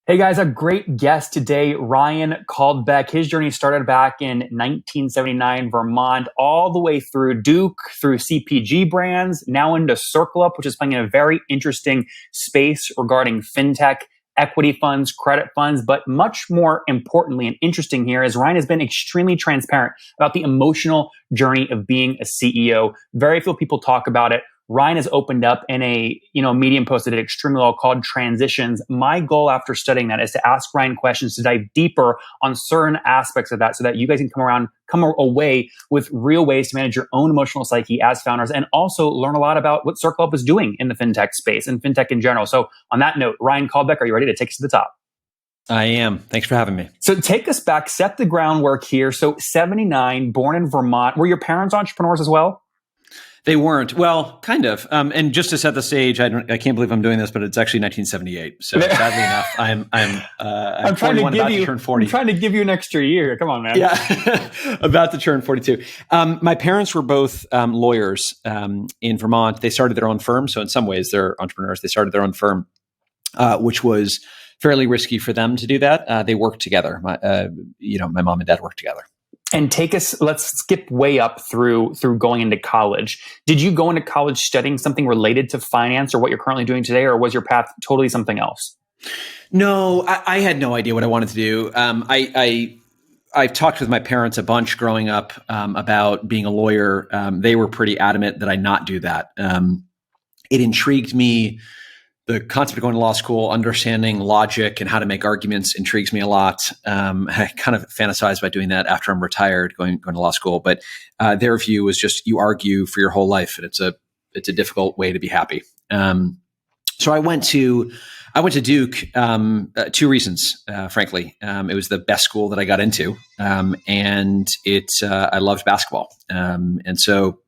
Hey guys, a great guest today, Ryan Caldbeck. His journey started back in 1979, Vermont, all the way through Duke, through CPG brands, now into CircleUp, which is playing in a very interesting space regarding fintech, equity funds, credit funds. But much more importantly and interesting here is Ryan has been extremely transparent about the emotional journey of being a CEO. Very few people talk about it. Ryan has opened up in a Medium post that did extremely well called Transitions. My goal after studying that is to ask Ryan questions to dive deeper on certain aspects of that so that you guys can come away with real ways to manage your own emotional psyche as founders and also learn a lot about what CircleUp is doing in the fintech space and fintech in general. So on that note, Ryan Caldbeck, are you ready to take us to the top? I am. Thanks for having me. So take us back, set the groundwork here. So 79, born in Vermont. Were your parents entrepreneurs as well? They weren't. Well, kind of. And just to set the stage, I can't believe I'm doing this, but it's actually 1978. So sadly enough, I'm trying to give you turn 40. I'm trying to give you an extra year. Come on, man. Yeah, about to turn 42. My parents were both lawyers in Vermont. They started their own firm, so in some ways they're entrepreneurs. They started their own firm, which was fairly risky for them to do that. They worked together. My mom and dad worked together. And let's skip way up through going into college. Did you go into college studying something related to finance or what you're currently doing today, or was your path totally something else? No, I had no idea what I wanted to do. I've talked with my parents a bunch growing up about being a lawyer. They were pretty adamant that I not do that. It intrigued me. The concept of going to law school, understanding logic and how to make arguments intrigues me a lot. I kind of fantasize about doing that after I'm retired, going to law school. But their view was just you argue for your whole life, and it's a difficult way to be happy. So I went to Duke. Two reasons, frankly. It was the best school that I got into, and I loved basketball, and so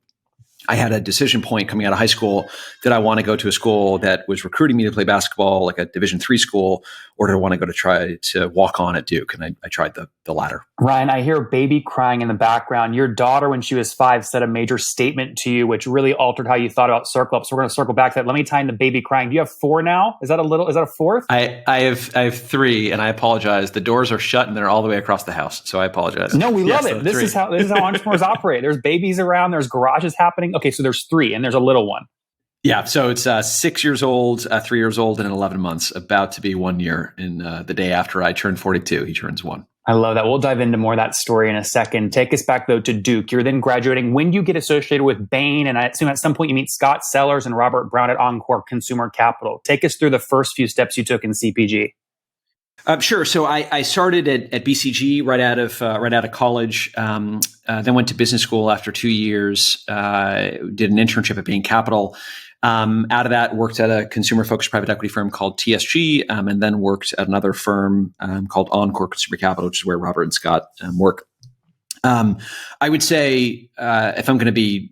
I had a decision point coming out of high school. Did I want to go to a school that was recruiting me to play basketball, like a Division III school, or did I want to go to try to walk on at Duke? And I tried the latter. Ryan, I hear a baby crying in the background. Your daughter, when she was 5, said a major statement to you, which really altered how you thought about CircleUp. So we're going to circle back to that. Let me tie in the baby crying. Do you have 4 now? Is that a fourth? I have 3, and I apologize. The doors are shut and they're all the way across the house. So I apologize. No, we love it. This is how entrepreneurs operate. There's babies around. There's garages happening. Okay, so there's 3 and there's a little one. Yeah, so it's 6 years old, 3 years old, and 11 months, about to be 1 year in the day after I turned 42. He turns 1. I love that. We'll dive into more of that story in a second. Take us back, though, to Duke. You're then graduating. When do you get associated with Bain? And I assume at some point you meet Scott Sellers and Robert Brown at Encore Consumer Capital. Take us through the first few steps you took in CPG. Sure. So I started at BCG right out of college. Then went to business school after 2 years. Did an internship at Bain Capital. Out of that, worked at a consumer-focused private equity firm called TSG, and then worked at another firm called Encore Consumer Capital, which is where Robert and Scott work. I would say, if I'm going to be,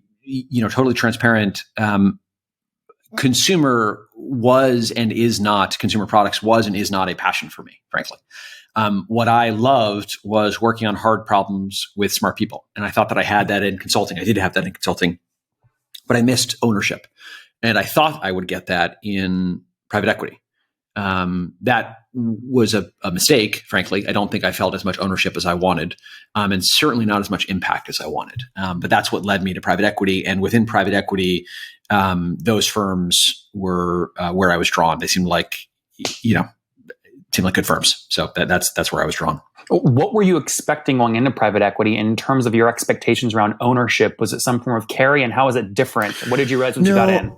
totally transparent, consumer products was and is not a passion for me, frankly. What I loved was working on hard problems with smart people. And I thought that I had that in consulting. I did have that in consulting, but I missed ownership. And I thought I would get that in private equity. That was a mistake, frankly. I don't think I felt as much ownership as I wanted, and certainly not as much impact as I wanted. But that's what led me to private equity. And within private equity, those firms were where I was drawn. They seemed like good firms. So that's where I was drawn. What were you expecting going into private equity in terms of your expectations around ownership? Was it some form of carry, and how is it different? What did you realize once you got in?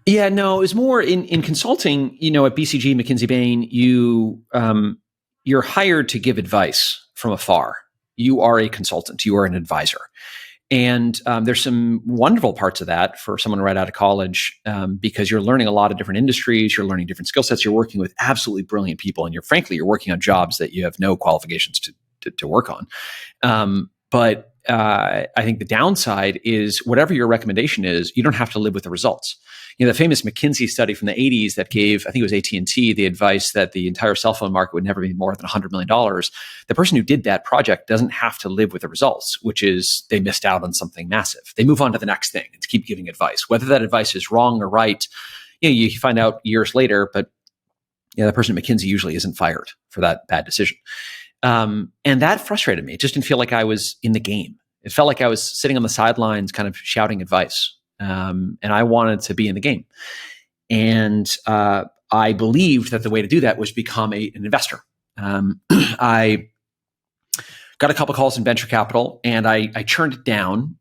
Yeah, no, it was more in consulting. At BCG, McKinsey, Bain, you're hired to give advice from afar. You are a consultant. You are an advisor. And there's some wonderful parts of that for someone right out of college because you're learning a lot of different industries. You're learning different skill sets. You're working with absolutely brilliant people. And you're working on jobs that you have no qualifications to work on. But I think the downside is whatever your recommendation is, you don't have to live with the results. The famous McKinsey study from the 80s that gave, I think it was AT&T, the advice that the entire cell phone market would never be more than $100 million. The person who did that project doesn't have to live with the results, which is they missed out on something massive. They move on to the next thing and keep giving advice. Whether that advice is wrong or right, you find out years later, but the person at McKinsey usually isn't fired for that bad decision. And that frustrated me. It just didn't feel like I was in the game. It felt like I was sitting on the sidelines kind of shouting advice. And I wanted to be in the game. And I believed that the way to do that was become an investor. I got a couple calls in venture capital, and I turned it down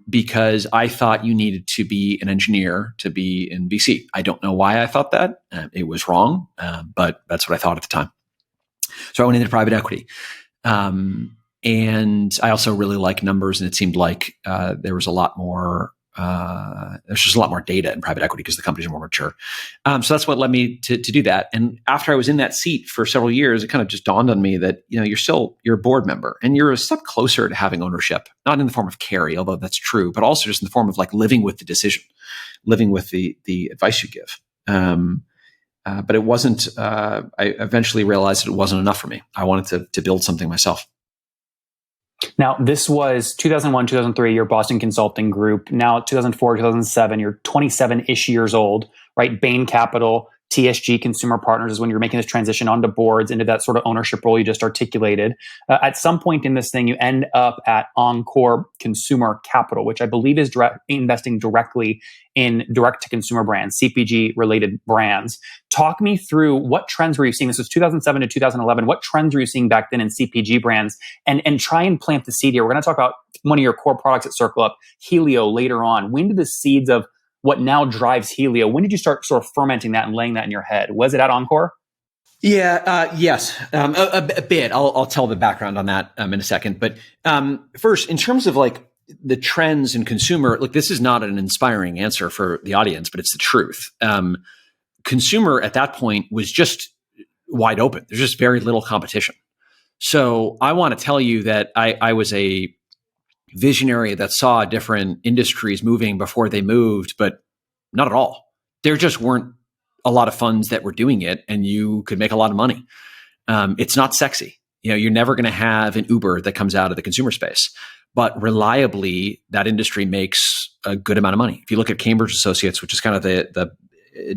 because I thought you needed to be an engineer to be in VC. I don't know why I thought that. It was wrong, but that's what I thought at the time. So I went into private equity. And I also really like numbers, and it seemed like there was a lot more. There's just a lot more data in private equity because the companies are more mature. So that's what led me to do that. And after I was in that seat for several years, it kind of just dawned on me that you're a board member, and you're a step closer to having ownership, not in the form of carry, although that's true, but also just in the form of like living with the decision, living with the advice you give. But it wasn't. I eventually realized that it wasn't enough for me. I wanted to build something myself. Now, this was 2001, 2003, your Boston Consulting Group. Now, 2004, 2007, you're 27-ish years old, right? Bain Capital, TSG Consumer Partners is when you're making this transition onto boards into that sort of ownership role you just articulated. At some point in this thing, you end up at Encore Consumer Capital, which I believe is investing directly in direct-to-consumer brands, CPG-related brands. Talk me through what trends were you seeing? This was 2007 to 2011. What trends were you seeing back then in CPG brands? And try and plant the seed here. We're going to talk about one of your core products at Circle Up, Helio, later on. When did the seeds of what now drives Helio, when did you start sort of fermenting that and laying that in your head? Was it at Encore? Yeah, yes, a bit. I'll tell the background on that in a second. But first, in terms of like the trends in consumer, look, this is not an inspiring answer for the audience, but it's the truth. Consumer at that point was just wide open. There's just very little competition. So I want to tell you that I was a visionary that saw different industries moving before they moved, but not at all. There just weren't a lot of funds that were doing it, and you could make a lot of money. It's not sexy. You're never going to have an Uber that comes out of the consumer space, but reliably, that industry makes a good amount of money. If you look at Cambridge Associates, which is kind of the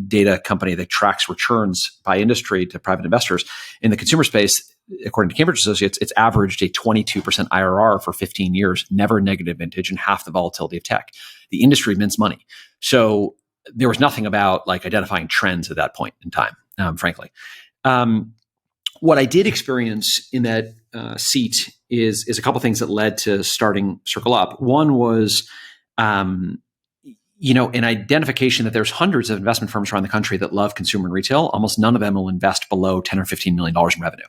data company that tracks returns by industry to private investors in the consumer space, according to Cambridge Associates, it's averaged a 22% IRR for 15 years, never negative vintage, and half the volatility of tech. The industry mints money. So there was nothing about like identifying trends at that point in time, frankly. What I did experience in that seat is a couple things that led to starting Circle Up. One was an identification that there's hundreds of investment firms around the country that love consumer and retail. Almost none of them will invest below $10 or $15 million in revenue.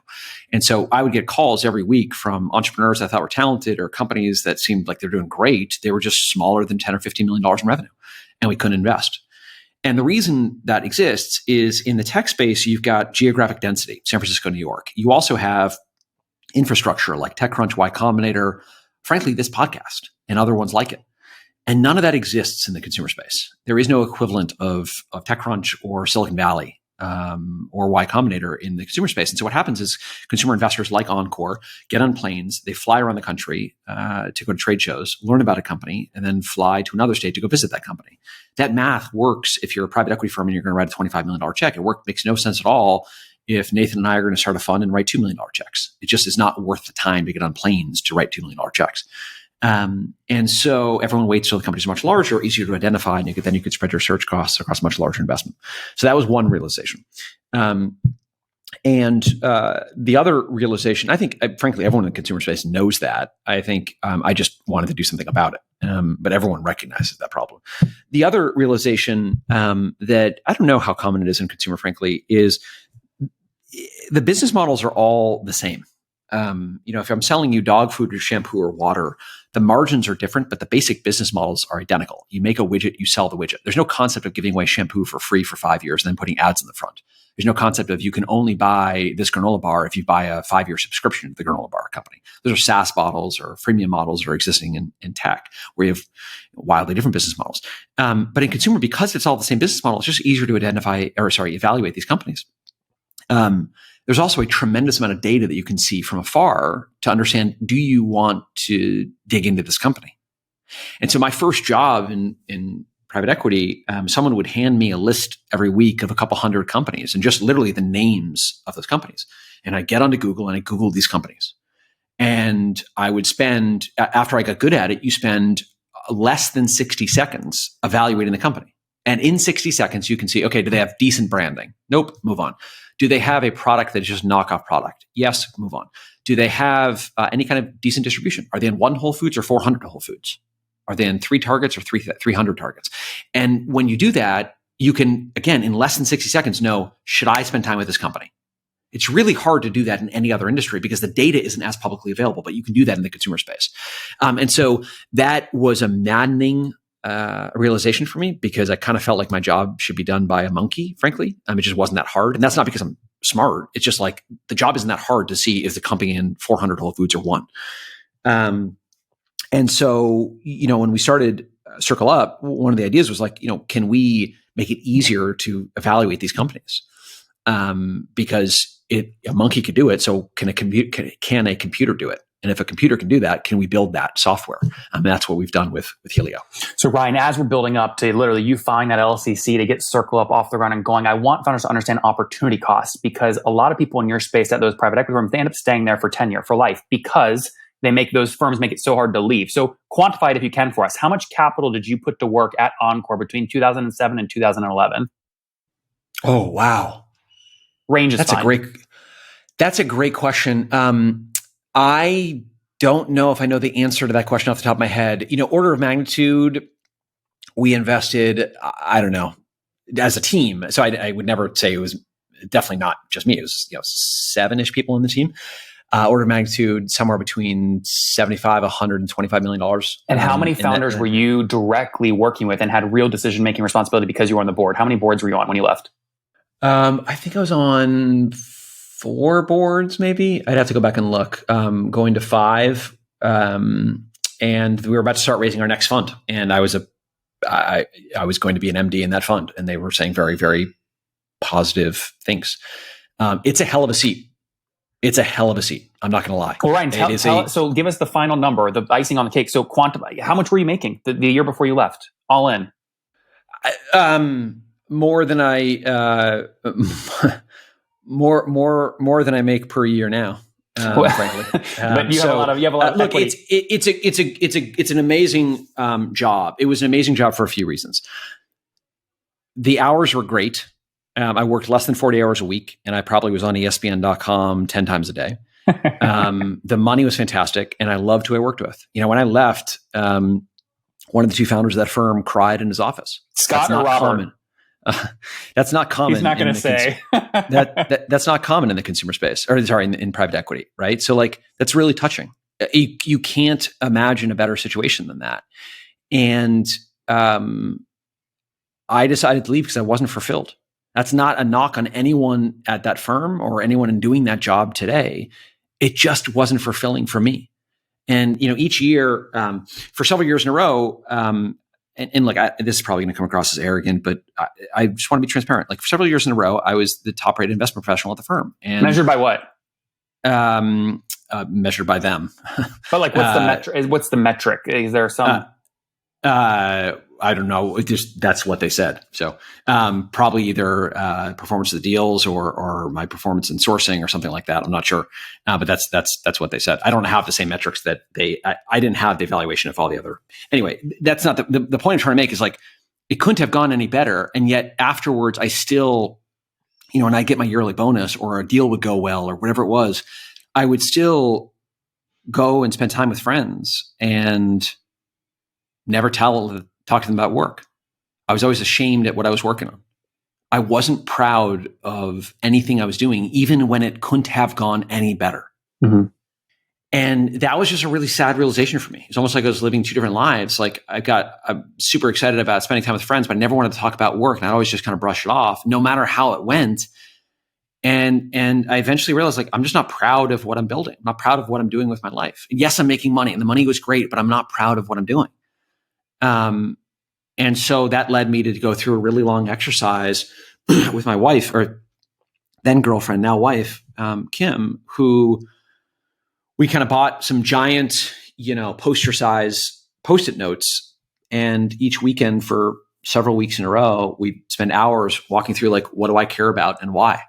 And so I would get calls every week from entrepreneurs I thought were talented or companies that seemed like they're doing great. They were just smaller than $10 or $15 million in revenue, and we couldn't invest. And the reason that exists is in the tech space, you've got geographic density, San Francisco, New York. You also have infrastructure like TechCrunch, Y Combinator, frankly, this podcast and other ones like it. And none of that exists in the consumer space. There is no equivalent of TechCrunch or Silicon Valley or Y Combinator in the consumer space. And so what happens is consumer investors like Encore get on planes, they fly around the country to go to trade shows, learn about a company, and then fly to another state to go visit that company. That math works if you're a private equity firm and you're going to write a $25 million check. It makes no sense at all if Nathan and I are going to start a fund and write $2 million checks. It just is not worth the time to get on planes to write $2 million checks. And so everyone waits till the companies are much larger, easier to identify, and then you could spread your search costs across much larger investment. So that was one realization. And the other realization, I think, frankly, everyone in the consumer space knows that. I think I just wanted to do something about it, but everyone recognizes that problem. The other realization that I don't know how common it is in consumer, frankly, is the business models are all the same. If I'm selling you dog food or shampoo or water, the margins are different, but the basic business models are identical. You make a widget, you sell the widget. There's no concept of giving away shampoo for free for 5 years and then putting ads in the front. There's no concept of you can only buy this granola bar if you buy a 5-year subscription to the granola bar company. Those are SaaS models or freemium models that are existing in tech, where you have wildly different business models. But in consumer, because it's all the same business model, it's just easier to evaluate these companies. There's also a tremendous amount of data that you can see from afar to understand, do you want to dig into this company? And so my first job in private equity, someone would hand me a list every week of a couple hundred companies and just literally the names of those companies. And I get onto Google and I Googled these companies. And I would spend, after I got good at it, you spend less than 60 seconds evaluating the company. And in 60 seconds, you can see, okay, do they have decent branding? Nope, move on. Do they have a product that is just knockoff product? Yes, move on. Do they have any kind of decent distribution? Are they in one Whole Foods or 400 Whole Foods? Are they in 3 Targets or 300 Targets? And when you do that, you can, again, in less than 60 seconds know, should I spend time with this company? It's really hard to do that in any other industry because the data isn't as publicly available, but you can do that in the consumer space. And so that was a maddening realization for me because I kind of felt like my job should be done by a monkey, frankly. It just wasn't that hard. And that's not because I'm smart. It's just like the job isn't that hard to see is the company in 400 Whole Foods or 1. And so, when we started Circle Up, one of the ideas was like, can we make it easier to evaluate these companies? Because a monkey could do it, so can a computer do it? And if a computer can do that, can we build that software? That's what we've done with Helio. So Ryan, as we're building up to literally you find that LLCC to get Circle Up off the ground and going, I want founders to understand opportunity costs because a lot of people in your space at those private equity firms, they end up staying there for tenure, for life, because those firms make it so hard to leave. So quantify it if you can for us. How much capital did you put to work at Encore between 2007 and 2011? Oh, wow. Range is fine. That's a great question. I don't know if I know the answer to that question off the top of my head. Order of magnitude, we invested, I don't know, as a team. So I would never say it was definitely not just me. It was 7-ish people in the team. Order of magnitude somewhere between $75, $125 million. And how many founders were you directly working with and had real decision-making responsibility because you were on the board? How many boards were you on when you left? I think I was on 4 boards, maybe. I'd have to go back and look. Going to 5, and we were about to start raising our next fund. And I was going to be an MD in that fund, and they were saying very, very positive things. It's a hell of a seat. I'm not going to lie. Well, Ryan, so give us the final number, the icing on the cake. So quantify, how much were you making the year before you left, all in? More than I more than I make per year now, frankly. But you have a lot of look. equity. It's an amazing job. It was an amazing job for a few reasons. The hours were great. I worked less than 40 hours a week, and I probably was on ESPN.com 10 times a day. The money was fantastic, and I loved who I worked with. When I left, one of the 2 founders of that firm cried in his office. Scott or Robert? That's not common. He's not going to say that's not common in the consumer space, or sorry, in private equity, right? So that's really touching. You can't imagine a better situation than that. And I decided to leave because I wasn't fulfilled. That's not a knock on anyone at that firm or anyone in doing that job today. It just wasn't fulfilling for me. And each year, for several years in a row, and this is probably going to come across as arrogant, but I just want to be transparent. For several years in a row, I was the top-rated investment professional at the firm. And measured by what? Measured by them. But what's the metric? What's the metric? Is there some? I don't know. That's what they said. So probably either performance of the deals or my performance in sourcing or something like that. I'm not sure, but that's what they said. I don't have the same metrics that I didn't have the evaluation of all the other. Anyway, that's not the point I'm trying to make. Is it couldn't have gone any better, and yet afterwards I still, when I get my yearly bonus or a deal would go well or whatever it was, I would still go and spend time with friends and never talk to them about work. I was always ashamed at what I was working on. I wasn't proud of anything I was doing, even when it couldn't have gone any better. Mm-hmm. And that was just a really sad realization for me. It's almost like I was living 2 different lives. I'm super excited about spending time with friends, but I never wanted to talk about work. And I always just kind of brush it off, no matter how it went. And I eventually realized I'm just not proud of what I'm building. I'm not proud of what I'm doing with my life. And yes, I'm making money and the money was great, but I'm not proud of what I'm doing. And so that led me to go through a really long exercise with my wife, or then girlfriend, now wife, Kim, who we kind of bought some giant, poster size Post-it notes. And each weekend for several weeks in a row, we spend hours walking through like, what do I care about and why?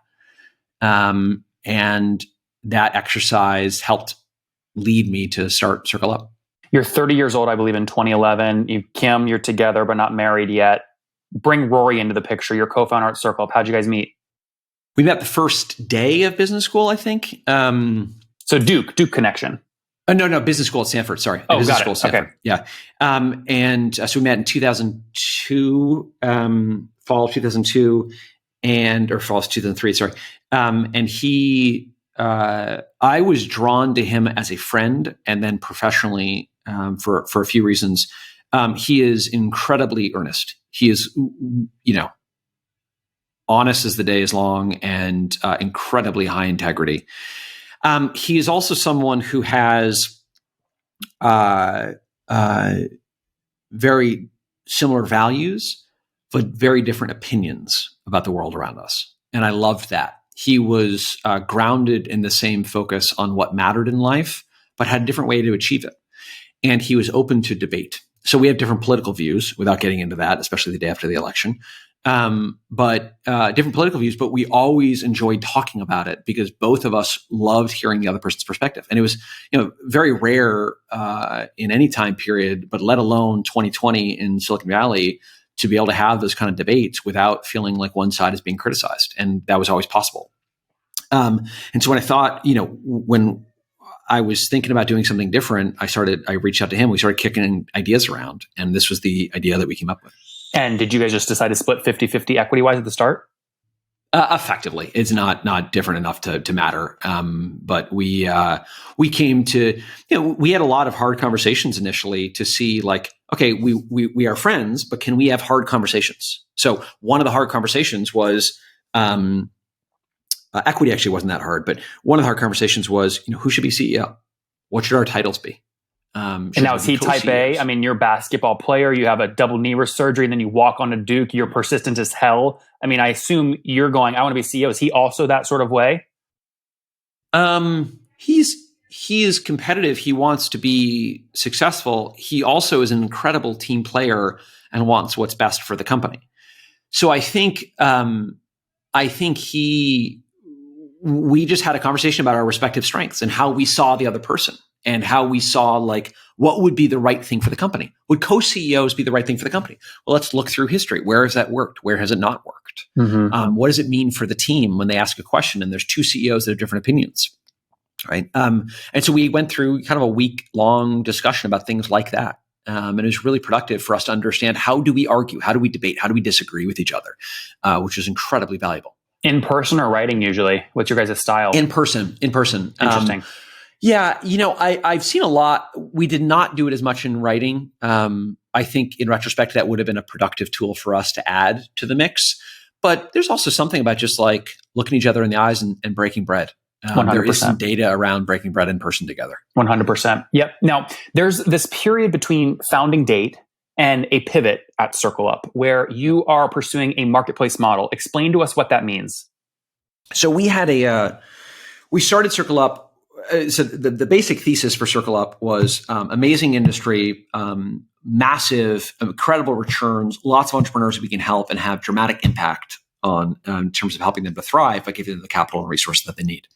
And that exercise helped lead me to start Circle Up. You're 30 years old, I believe, in 2011. Kim, you're together but not married yet. Bring Rory into the picture, your co-founder at Circle Up. How'd you guys meet? We met the first day of business school, I think. So Duke connection. No, business school at Stanford. Sorry. Oh, business got school it. At Stanford. Okay. Yeah. So we met in 2002, fall of 2002, or fall of 2003, sorry. And I was drawn to him as a friend and then professionally for a few reasons. He is incredibly earnest. He is, honest as the day is long and incredibly high integrity. He is also someone who has very similar values, but very different opinions about the world around us. And I loved that. He was grounded in the same focus on what mattered in life, but had a different way to achieve it. And he was open to debate. So we have different political views without getting into that, especially the day after the election. But different political views, but we always enjoyed talking about it because both of us loved hearing the other person's perspective. And it was, very rare in any time period, but let alone 2020 in Silicon Valley, to be able to have those kind of debates without feeling like one side is being criticized. And that was always possible. And so when I thought, when I was thinking about doing something different, I reached out to him. We started kicking ideas around. And this was the idea that we came up with. And did you guys just decide to split 50-50 equity-wise at the start? Effectively. It's not different enough to matter. But we came to, we had a lot of hard conversations initially to see like, okay, we are friends, but can we have hard conversations? So one of the hard conversations was, equity actually wasn't that hard, but one of the hard conversations was, who should be CEO? What should our titles be? And now is he type A? I mean, you're a basketball player, you have a double knee surgery, and then you walk on to Duke, you're persistent as hell. I mean, I assume you're going, I want to be CEO. Is he also that sort of way? He is competitive. He wants to be successful. He also is an incredible team player and wants what's best for the company. So I think we just had a conversation about our respective strengths and how we saw the other person and how we saw like what would be the right thing for the company. Would co-CEOs be the right thing for the company? Well, let's look through history. Where has that worked? Where has it not worked? Mm-hmm. What does it mean for the team when they ask a question and there's two CEOs that have different opinions? Right. And so we went through kind of a week-long discussion about things like that. And it was really productive for us to understand, how do we argue? How do we debate? How do we disagree with each other? Which is incredibly valuable. In person or writing usually? What's your guys' style? In person. Interesting. Yeah. I've seen a lot. We did not do it as much in writing. I think in retrospect, that would have been a productive tool for us to add to the mix. But there's also something about just like looking each other in the eyes and breaking bread. 100%. There is some data around breaking bread in person together. 100%. Yep. Now, there's this period between founding date and a pivot at Circle Up where you are pursuing a marketplace model. Explain to us what that means. So we started Circle Up. So the basic thesis for Circle Up was amazing industry, massive, incredible returns, lots of entrepreneurs that we can help and have dramatic impact on in terms of helping them to thrive by giving them the capital and resources that they need.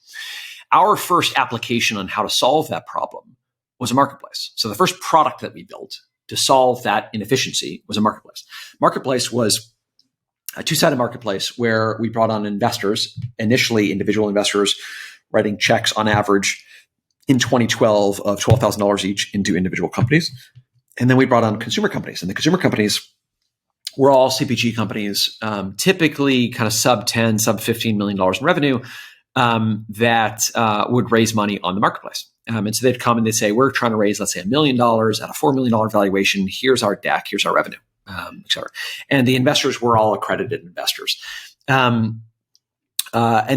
Our first application on how to solve that problem was a marketplace. So the first product that we built to solve that inefficiency was a marketplace. Marketplace was a two-sided marketplace where we brought on investors, initially individual investors, writing checks on average in 2012 of $12,000 each into individual companies. And then we brought on consumer companies. And the consumer companies were all CPG companies, typically kind of sub $15 million in revenue, that would raise money on the marketplace. And so they'd come and they'd say, we're trying to raise, let's say, $1 million at a $4 million valuation. Here's our deck. Here's our revenue, et cetera. And the investors were all accredited investors. And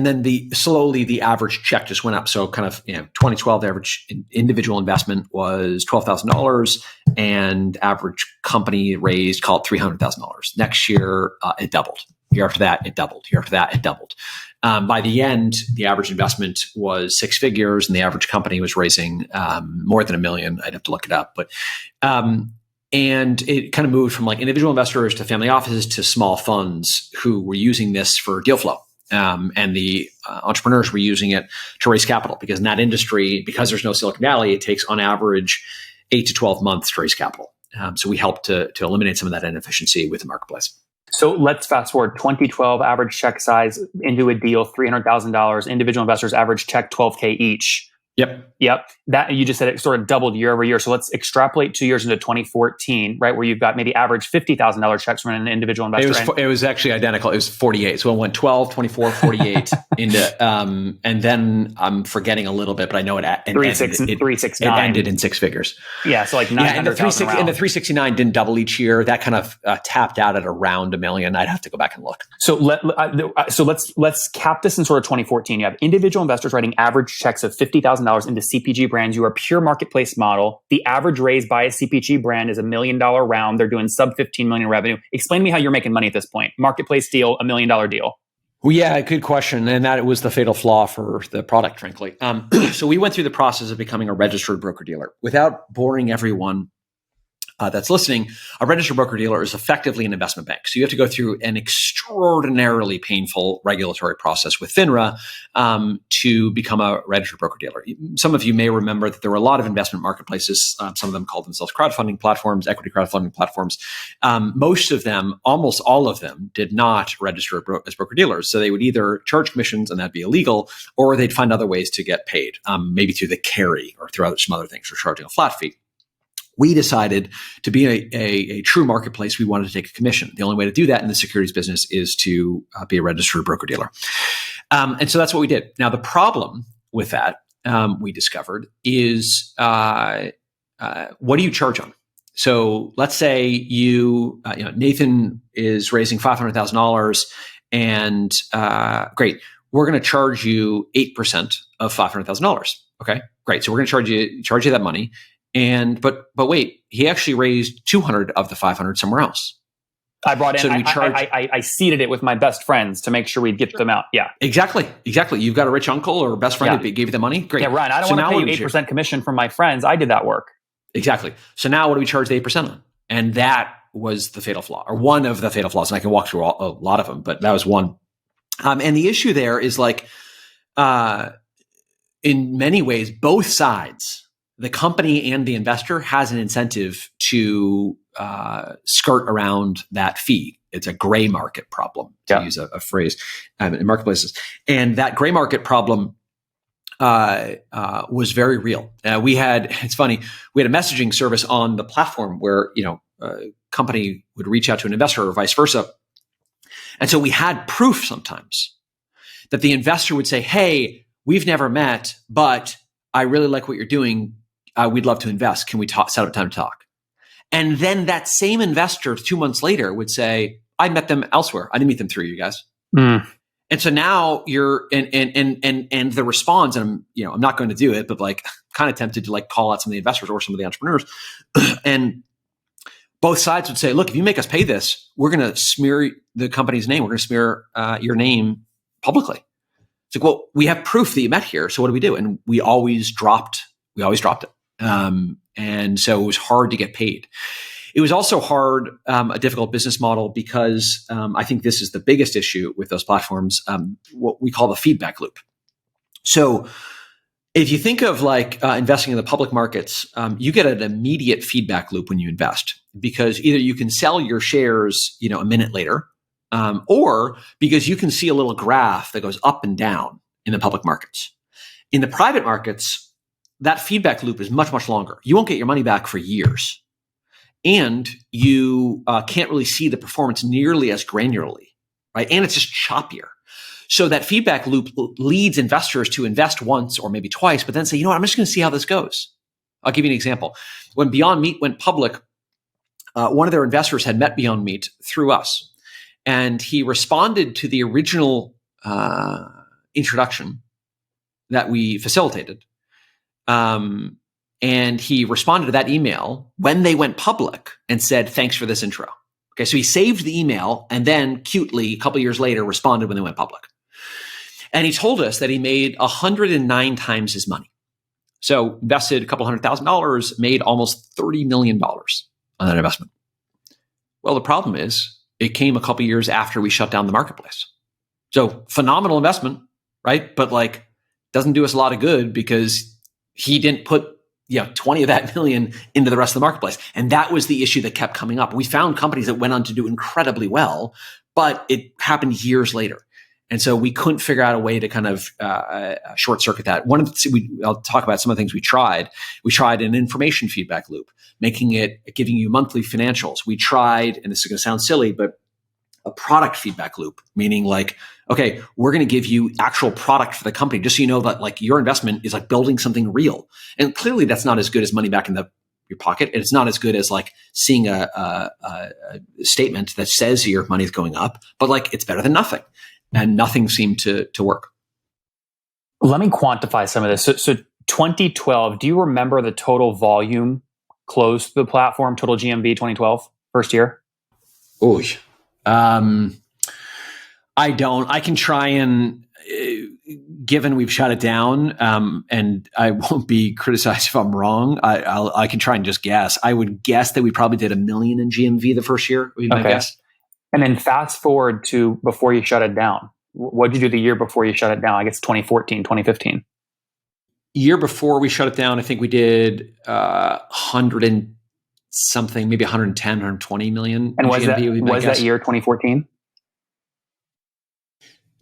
then slowly the average check just went up. So kind of, 2012, the average individual investment was $12,000 and average company raised, call it $300,000. Next year, it doubled. Year after that, it doubled. Year after that, it doubled. By the end, the average investment was six figures and the average company was raising more than $1 million. I'd have to look it up. But And it kind of moved from like individual investors to family offices to small funds who were using this for deal flow. And the entrepreneurs were using it to raise capital, because in that industry, because there's no Silicon Valley, it takes on average 8 to 12 months to raise capital. So we helped to eliminate some of that inefficiency with the marketplace. So let's fast forward 2012, average check size into a deal, $300,000. Individual investors average check $12K each. Yep. That you just said it sort of doubled year over year. So let's extrapolate 2 years into 2014, right, where you've got maybe average $50,000 checks from an individual investor. It was actually identical. It was 48. So it went 12, 24, 48 into, and then I'm forgetting a little bit, but I know it 369. It ended in six figures. Yeah, so like 900,000. And the 369 didn't double each year. That kind of tapped out at around $1 million. I'd have to go back and look. So let's cap this in sort of 2014. You have individual investors writing average checks of $50,000 into CPG brands. You are a pure marketplace model. The average raise by a CPG brand is $1 million round. They're doing sub 15 million revenue. Explain to me how you're making money at this point. Marketplace deal, $1 million deal. Well, yeah, good question. And that was the fatal flaw for the product, frankly. So we went through the process of becoming a registered broker-dealer. Without boring everyone that's listening, a registered broker-dealer is effectively an investment bank. So you have to go through an extraordinarily painful regulatory process with FINRA to become a registered broker-dealer. Some of you may remember that there were a lot of investment marketplaces. Some of them called themselves crowdfunding platforms, equity crowdfunding platforms. Most of them, almost all of them, did not register as broker-dealers. So they would either charge commissions, and that'd be illegal, or they'd find other ways to get paid, maybe through the carry or through some other things, or charging a flat fee. We decided to be a true marketplace. We wanted to take a commission. The only way to do that in the securities business is to be a registered broker-dealer. And so that's what we did. Now, the problem with that, we discovered, is what do you charge on? So let's say Nathan is raising $500,000, and great, we're going to charge you 8% of $500,000. Okay, great. So we're going to charge you that money. But wait, he actually raised 200 of the 500 somewhere else. I brought in, so I seeded it with my best friends to make sure we'd get them out. Yeah. Exactly. You've got a rich uncle or best friend that gave you the money. Great. Yeah, Ryan, I don't want to pay you 8% commission from my friends. I did that work. Exactly. So now what do we charge the 8% on? And that was the fatal flaw, or one of the fatal flaws. And I can walk through a lot of them, but that was one. And the issue there is like, in many ways, both sides, the company and the investor, has an incentive to skirt around that fee. It's a gray market problem, to use a phrase in marketplaces. And that gray market problem was very real. It's funny, we had a messaging service on the platform where a company would reach out to an investor or vice versa. And so we had proof sometimes that the investor would say, hey, we've never met, but I really like what you're doing. We'd love to invest. Can we set up time to talk? And then that same investor 2 months later would say, I met them elsewhere. I didn't meet them through you guys. And so now you're, and the response, and I'm not going to do it, but like kind of tempted to like call out some of the investors or some of the entrepreneurs. And both sides would say, look, if you make us pay this, we're going to smear the company's name. We're going to smear your name publicly. It's like, well, we have proof that you met here. So what do we do? And we always dropped it. And so it was hard to get paid. It was also a difficult business model, because I think this is the biggest issue with those platforms, what we call the feedback loop. So if you think of like investing in the public markets, you get an immediate feedback loop when you invest, because either you can sell your shares, a minute later, or because you can see a little graph that goes up and down in the public markets. In the private markets, that feedback loop is much, much longer. You won't get your money back for years. And you can't really see the performance nearly as granularly, right? And it's just choppier. So that feedback loop leads investors to invest once or maybe twice, but then say, I'm just going to see how this goes. I'll give you an example. When Beyond Meat went public, one of their investors had met Beyond Meat through us. And he responded to the original introduction that we facilitated. And he responded to that email when they went public and said, thanks for this intro. Okay, so he saved the email and then cutely, a couple of years later, responded when they went public. And he told us that he made 109 times his money. So invested a couple $100,000, made almost $30 million on that investment. Well, the problem is it came a couple years after we shut down the marketplace. So phenomenal investment, right? But like doesn't do us a lot of good because he didn't put 20 of that million into the rest of the marketplace. And that was the issue that kept coming up. We found companies that went on to do incredibly well, but it happened years later. And so we couldn't figure out a way to kind of short circuit that. I'll talk about some of the things we tried. We tried an information feedback loop, giving you monthly financials. We tried, and this is going to sound silly, but a product feedback loop, meaning like, okay, we're going to give you actual product for the company, just so you know that like your investment is like building something real. And clearly that's not as good as money back in your pocket. And it's not as good as like seeing a statement that says your money is going up, but like it's better than nothing. And nothing seemed to work. Let me quantify some of this. So 2012, do you remember the total volume closed to the platform, total GMV 2012, first year? Oh, I don't. I can try and, given we've shut it down, and I won't be criticized if I'm wrong, I can try and just guess. I would guess that we probably did $1 million in GMV the first year, would be my guess. And then fast forward to before you shut it down. What did you do the year before you shut it down? I guess 2014, 2015. Year before we shut it down, I think we did 100 and something, maybe 110, 120 million. And was that year 2014?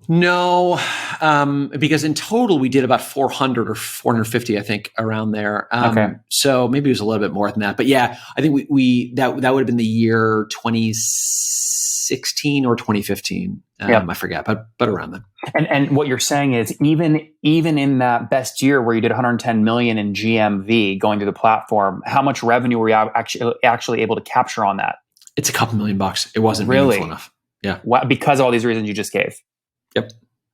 No, because in total we did about 400 or 450, I think, around there. So maybe it was a little bit more than that. But yeah, I think that would have been the year 2016 or 2015. I forget, but around then. And what you're saying is even in that best year where you did 110 million in GMV going to the platform, how much revenue were you actually able to capture on that? It's a couple $1 million. It wasn't meaningful enough. Yeah. Because of all these reasons you just gave. Yep.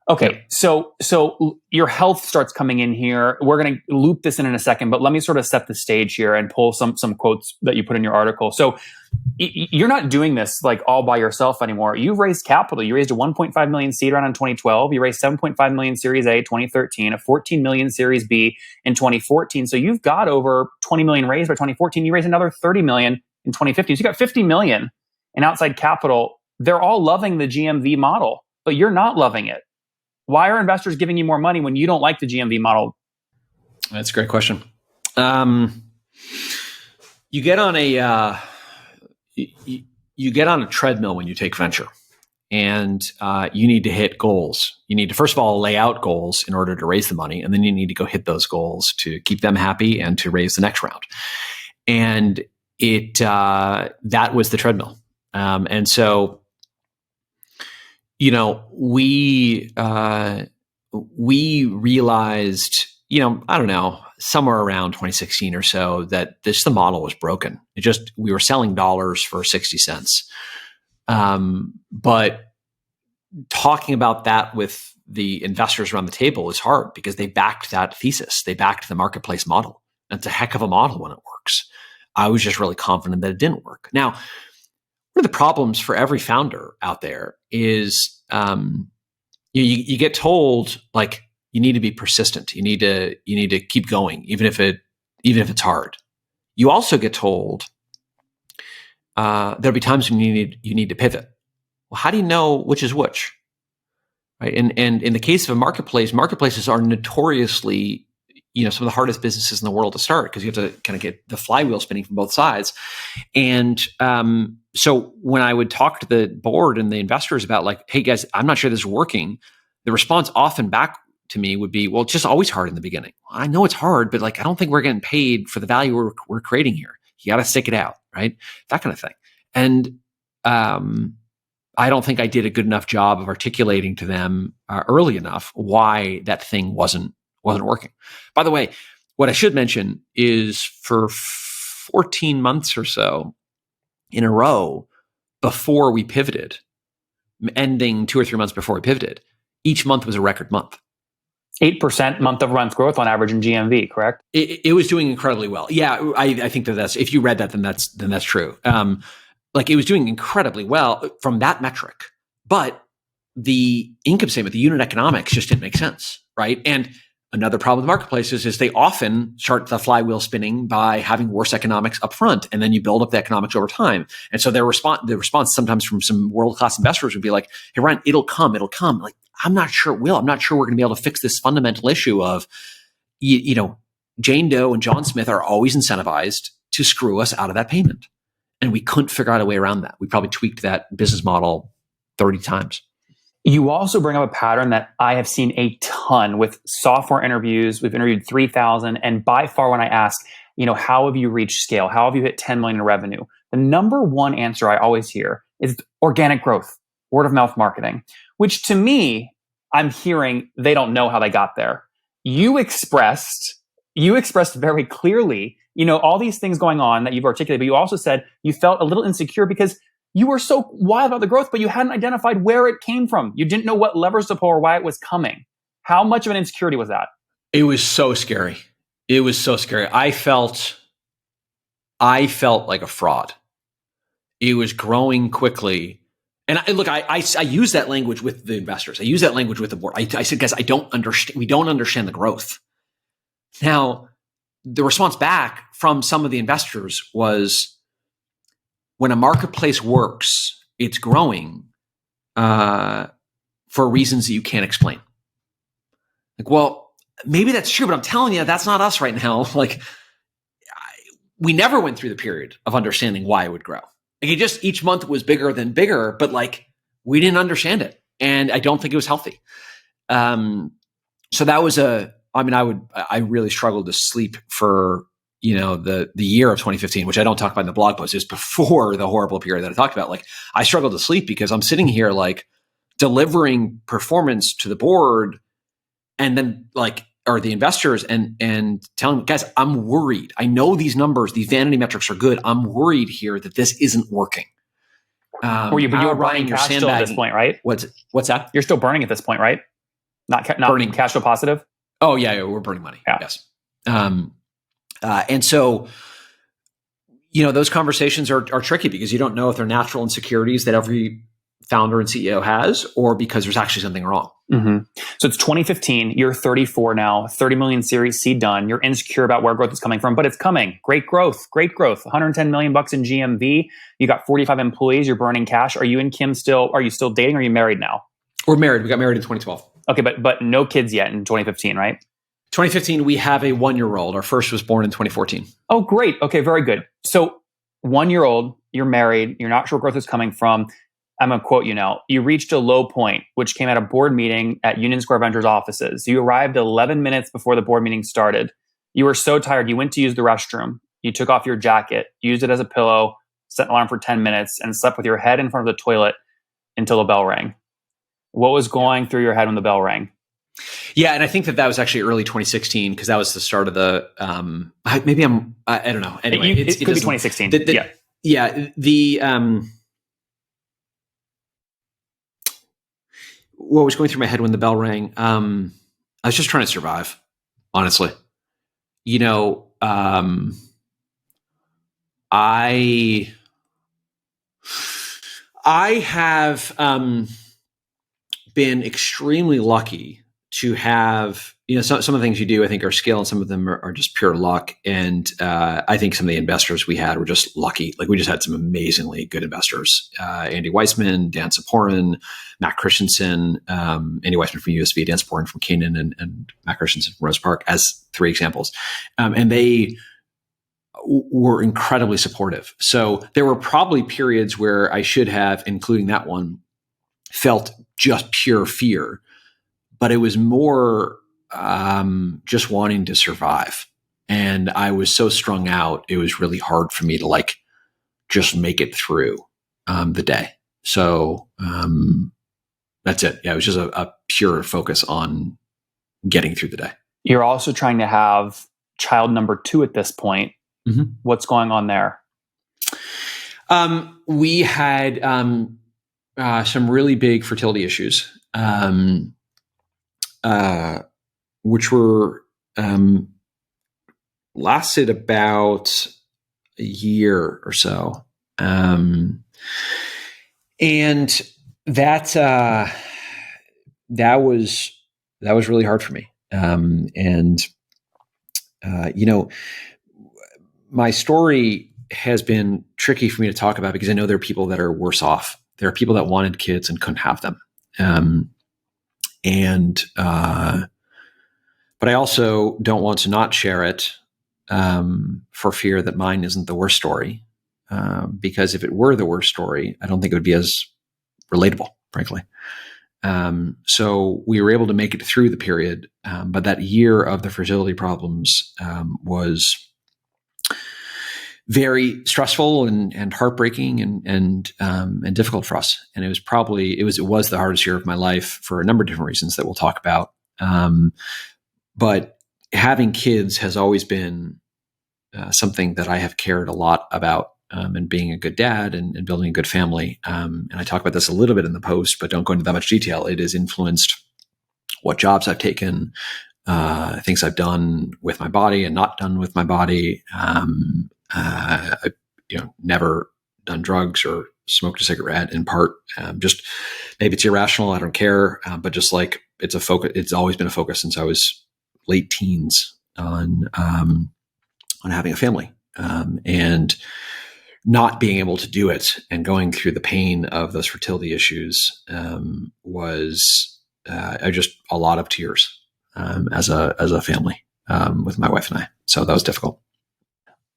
Okay. Yep. So your health starts coming in here. We're going to loop this in a second, but let me sort of set the stage here and pull some quotes that you put in your article. So you're not doing this like all by yourself anymore. You've raised capital. You raised a 1.5 million seed round in 2012. You raised 7.5 million Series A 2013, a 14 million Series B in 2014. So you've got over 20 million raised by 2014. You raised another 30 million in 2015. So you got 50 million in outside capital. They're all loving the GMV model, but you're not loving it. Why are investors giving you more money when you don't like the GMV model? That's a great question. You get on a treadmill when you take venture, and you need to hit goals. You need to first of all lay out goals in order to raise the money, and then you need to go hit those goals to keep them happy and to raise the next round. And that was the treadmill, and so. We realized, I don't know, somewhere around 2016 or so that the model was broken. We were selling dollars for 60 cents. But talking about that with the investors around the table is hard because they backed that thesis. They backed the marketplace model. It's a heck of a model when it works. I was just really confident that it didn't work. Now, one of the problems for every founder out there is you get told like you need to be persistent. You need to keep going, even if it's hard. You also get told there'll be times when you need to pivot. Well, how do you know which is which? Right? And in the case of a marketplace, marketplaces are notoriously some of the hardest businesses in the world to start because you have to kind of get the flywheel spinning from both sides. And so when I would talk to the board and the investors about like, hey guys, I'm not sure this is working, the response often back to me would be, well, it's just always hard in the beginning. Well, I know it's hard, but like, I don't think we're getting paid for the value we're creating here. You got to stick it out, right? That kind of thing. And I don't think I did a good enough job of articulating to them early enough why that thing wasn't working. By the way, what I should mention is for 14 months or so in a row before we pivoted, ending 2 or 3 months before we pivoted, each month was a record month. 8% month-over-month growth on average in GMV, correct? It was doing incredibly well. Yeah, I think that's, if you read that, then that's true. Like it was doing incredibly well from that metric, but the income statement, the unit economics just didn't make sense, right? And another problem with marketplaces is they often start the flywheel spinning by having worse economics up front, and then you build up the economics over time. And so the response sometimes from some world-class investors would be like, hey, Ryan, it'll come. Like, I'm not sure it will. I'm not sure we're going to be able to fix this fundamental issue of, Jane Doe and John Smith are always incentivized to screw us out of that payment. And we couldn't figure out a way around that. We probably tweaked that business model 30 times. You also bring up a pattern that I have seen a ton with software interviews. We've interviewed 3,000. And by far, when I ask, how have you reached scale? How have you hit 10 million in revenue? The number one answer I always hear is organic growth, word of mouth marketing, which to me, I'm hearing they don't know how they got there. You expressed very clearly, all these things going on that you've articulated, but you also said you felt a little insecure because you were so wild about the growth, but you hadn't identified where it came from. You didn't know what levers to pull or why it was coming. How much of an insecurity was that? It was so scary. I felt like a fraud. It was growing quickly. And I use that language with the investors. I use that language with the board. I said, guys, we don't understand the growth. Now, the response back from some of the investors was, when a marketplace works, it's growing for reasons that you can't explain. Like, well, maybe that's true, but I'm telling you, that's not us right now. Like, we never went through the period of understanding why it would grow. Like, it just, each month was bigger than bigger, but like, we didn't understand it. And I don't think it was healthy. So that was I really struggled to sleep for, the year of 2015, which I don't talk about in the blog post, is before the horrible period that I talked about. Like, I struggled to sleep because I'm sitting here like delivering performance to the board, and then or the investors, and telling them, guys, I'm worried. I know these numbers, these vanity metrics are good. I'm worried here that this isn't working. But you were burning cash still at this point, right? What's that? You're still burning at this point, right? Not burning cash flow positive? Oh yeah, we're burning money. Yeah. Yes. And so, those conversations are tricky because you don't know if they're natural insecurities that every founder and CEO has, or because there's actually something wrong. Mm-hmm. So it's 2015. You're 34 now, 30 million Series C done. You're insecure about where growth is coming from, but it's coming. Great growth. 110 million bucks in GMV. You got 45 employees. You're burning cash. Are you and Kim are you still dating? Or are you married now? We're married. We got married in 2012. Okay, but no kids yet in 2015, right? 2015, we have a 1-year-old. Our first was born in 2014. Oh, great. Okay, very good. So 1-year-old, you're married, you're not sure where growth is coming from. I'm going to quote you now. You reached a low point, which came at a board meeting at Union Square Ventures offices. You arrived 11 minutes before the board meeting started. You were so tired, you went to use the restroom. You took off your jacket, used it as a pillow, set an alarm for 10 minutes, and slept with your head in front of the toilet until the bell rang. What was going through your head when the bell rang? Yeah, and I think that was actually early 2016 because that was the start of the. I don't know. Anyway, it could be 2016. What was going through my head when the bell rang? I was just trying to survive, honestly. I have been extremely lucky to have, some of the things you do, I think, are skill, and some of them are just pure luck. And I think some of the investors we had were just lucky. Like, we just had some amazingly good investors. Andy Weissman, Dan Saporin, Matt Christensen, Andy Weissman from USB, Dan Saporin from Canaan, and Matt Christensen from Rose Park, as 3 examples. And they were incredibly supportive. So there were probably periods where I should have, including that one, felt just pure fear. But it was more just wanting to survive. And I was so strung out, it was really hard for me to just make it through the day. So that's it. Yeah, it was just a pure focus on getting through the day. You're also trying to have child number 2 at this point. Mm-hmm. What's going on there? We had some really big fertility issues. Which were lasted about a year or so, and that was really hard for me. And my story has been tricky for me to talk about because I know there are people that are worse off. There are people that wanted kids and couldn't have them. But I also don't want to not share it for fear that mine isn't the worst story. Because if it were the worst story, I don't think it would be as relatable, frankly. So we were able to make it through the period, but that year of the fertility problems was very stressful and heartbreaking and difficult for us. And it was the hardest year of my life for a number of different reasons that we'll talk about. But having kids has always been something that I have cared a lot about, and being a good dad and building a good family. And I talk about this a little bit in the post, but don't go into that much detail. It has influenced what jobs I've taken, things I've done with my body and not done with my body. I've never done drugs or smoked a cigarette, in part. Just maybe it's irrational. I don't care. But just like it's a focus, it's always been a focus since I was late teens on having a family, and not being able to do it and going through the pain of those fertility issues was just a lot of tears as a family with my wife and I. So that was difficult.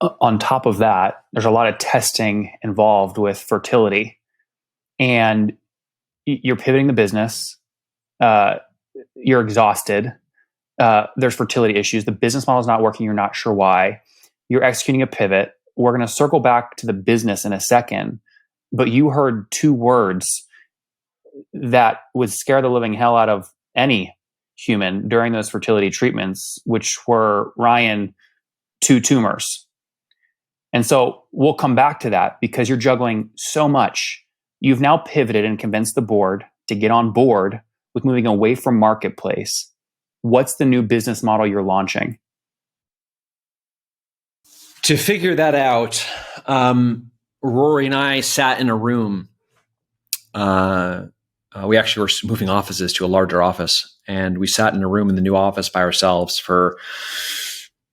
On top of that, there's a lot of testing involved with fertility, and you're pivoting the business. You're exhausted. There's fertility issues. The business model is not working. You're not sure why. You're executing a pivot. We're going to circle back to the business in a second, but you heard two words that would scare the living hell out of any human during those fertility treatments, which were, Ryan, 2 tumors. And so we'll come back to that because you're juggling so much. You've now pivoted and convinced the board to get on board with moving away from marketplace. What's the new business model you're launching? To figure that out, Rory and I sat in a room. We actually were moving offices to a larger office, and we sat in a room in the new office by ourselves for,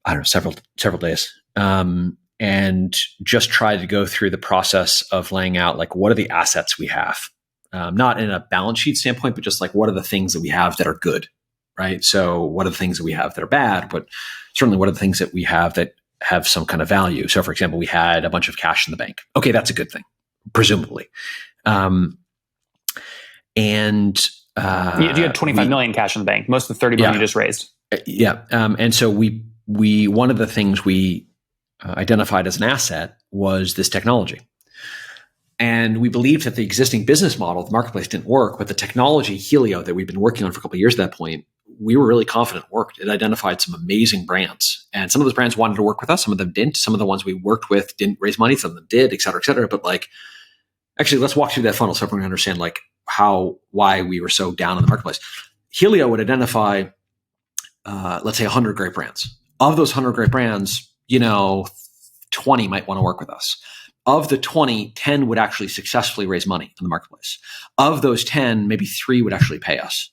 I don't know, several days. And just tried to go through the process of laying out, like, what are the assets we have? Not in a balance sheet standpoint, but just like, what are the things that we have that are good, right? So what are the things that we have that are bad, but certainly what are the things that we have that have some kind of value? So for example, we had a bunch of cash in the bank. Okay, that's a good thing, presumably. You had 25 million cash in the bank, most of the 30 million you just raised. Yeah. And so we one of the things we identified as an asset was this technology. And we believed that the existing business model, the marketplace, didn't work, but the technology, Helio, that we've been working on for a couple of years at that point, we were really confident worked. It identified some amazing brands. And some of those brands wanted to work with us. Some of them didn't. Some of the ones we worked with didn't raise money. Some of them did, et cetera, et cetera. But like, actually, let's walk through that funnel so everyone can understand like why we were so down in the marketplace. Helio would identify, let's say 100 great brands. Of those 100 great brands, 20 might want to work with us. Of the 20, 10 would actually successfully raise money in the marketplace. Of those 10, maybe 3 would actually pay us.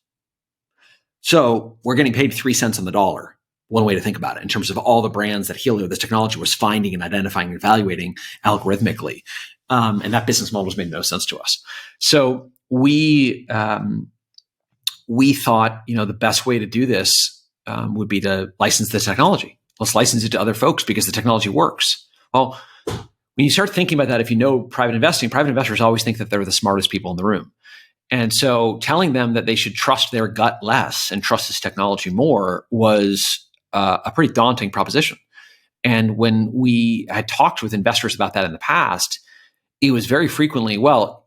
So we're getting paid 3 cents on the dollar, one way to think about it, in terms of all the brands that Helio, this technology, was finding and identifying and evaluating algorithmically. And that business model has made no sense to us. So we thought, the best way to do this would be to license the technology. Let's license it to other folks because the technology works. Well, when you start thinking about that, if you know private investing, private investors always think that they're the smartest people in the room. And so telling them that they should trust their gut less and trust this technology more was a pretty daunting proposition. And when we had talked with investors about that in the past, it was very frequently, well,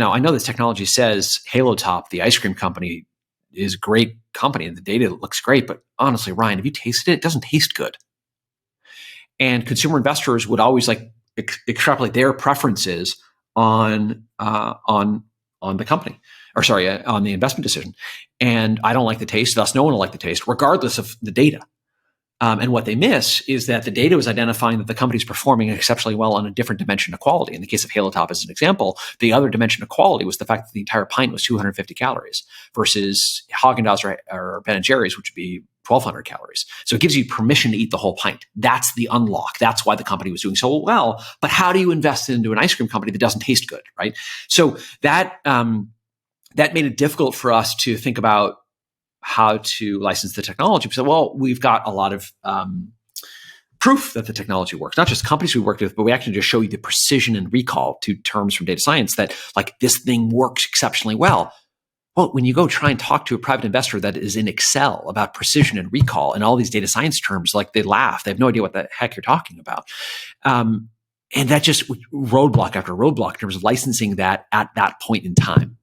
I know this technology says Halo Top, the ice cream company, is a great company and the data looks great, but honestly, Ryan, have you tasted it? It doesn't taste good. And consumer investors would always extrapolate their preferences on the company, on the investment decision. And I don't like the taste, thus no one will like the taste, regardless of the data. And what they miss is that the data was identifying that the company is performing exceptionally well on a different dimension of quality. In the case of Halo Top, as an example, the other dimension of quality was the fact that the entire pint was 250 calories versus Haagen-Dazs or Ben & Jerry's, which would be 1,200 calories. So it gives you permission to eat the whole pint. That's the unlock. That's why the company was doing so well. But how do you invest into an ice cream company that doesn't taste good, right? So that made it difficult for us to think about how to license the technology. We said, well, we've got a lot of proof that the technology works. Not just companies we worked with, but we actually just show you the precision and recall, two terms from data science, that like this thing works exceptionally well. Well, when you go try and talk to a private investor that is in Excel about precision and recall and all these data science terms, like they laugh. They have no idea what the heck you're talking about. And that just roadblock after roadblock in terms of licensing that at that point in time.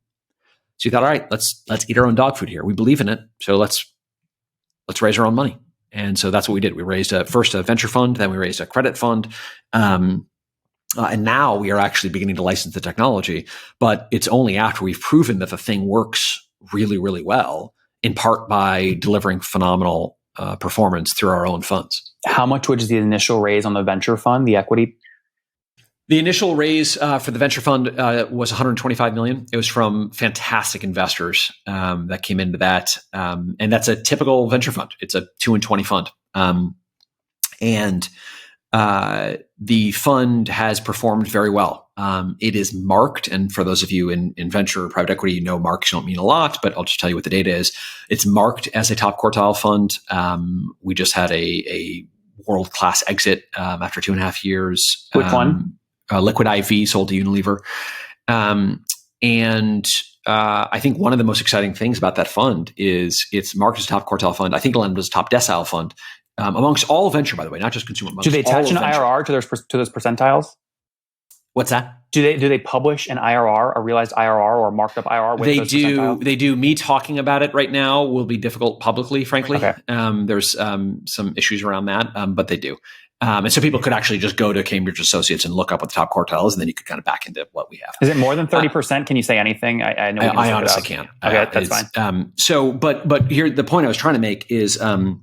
So you thought, all right, let's eat our own dog food here. We believe in it. So let's raise our own money. And so that's what we did. We raised first a venture fund, then we raised a credit fund. And now we are actually beginning to license the technology, but it's only after we've proven that the thing works really, really well, in part by delivering phenomenal performance through our own funds. How much was the initial raise on the venture fund, the equity? The initial raise for the venture fund was $125 million. It was from fantastic investors that came into that. And that's a typical venture fund. It's a 2 and 20 fund. And the fund has performed very well. It is marked. And for those of you in venture or private equity, you know marks don't mean a lot, but I'll just tell you what the data is. It's marked as a top quartile fund. We just had a world-class exit after 2.5 years. Which one? Liquid IV sold to Unilever. And I think one of the most exciting things about that fund is it's marked as a top quartile fund. I think it'll end as a top decile fund amongst all venture, by the way, not just consumer. Do they attach an IRR to those percentiles? What's that? Do they publish an IRR, a realized IRR or marked up IRR? With those percentiles? They do. Me talking about it right now will be difficult publicly, frankly. Okay. There's some issues around that, but they do. And so people could actually just go to Cambridge Associates and look up what the top quartile is, and then you could kind of back into what we have. Is it more than 30%? Can you say anything? I know. I honestly can't. Okay, that's fine. But here, the point I was trying to make is, I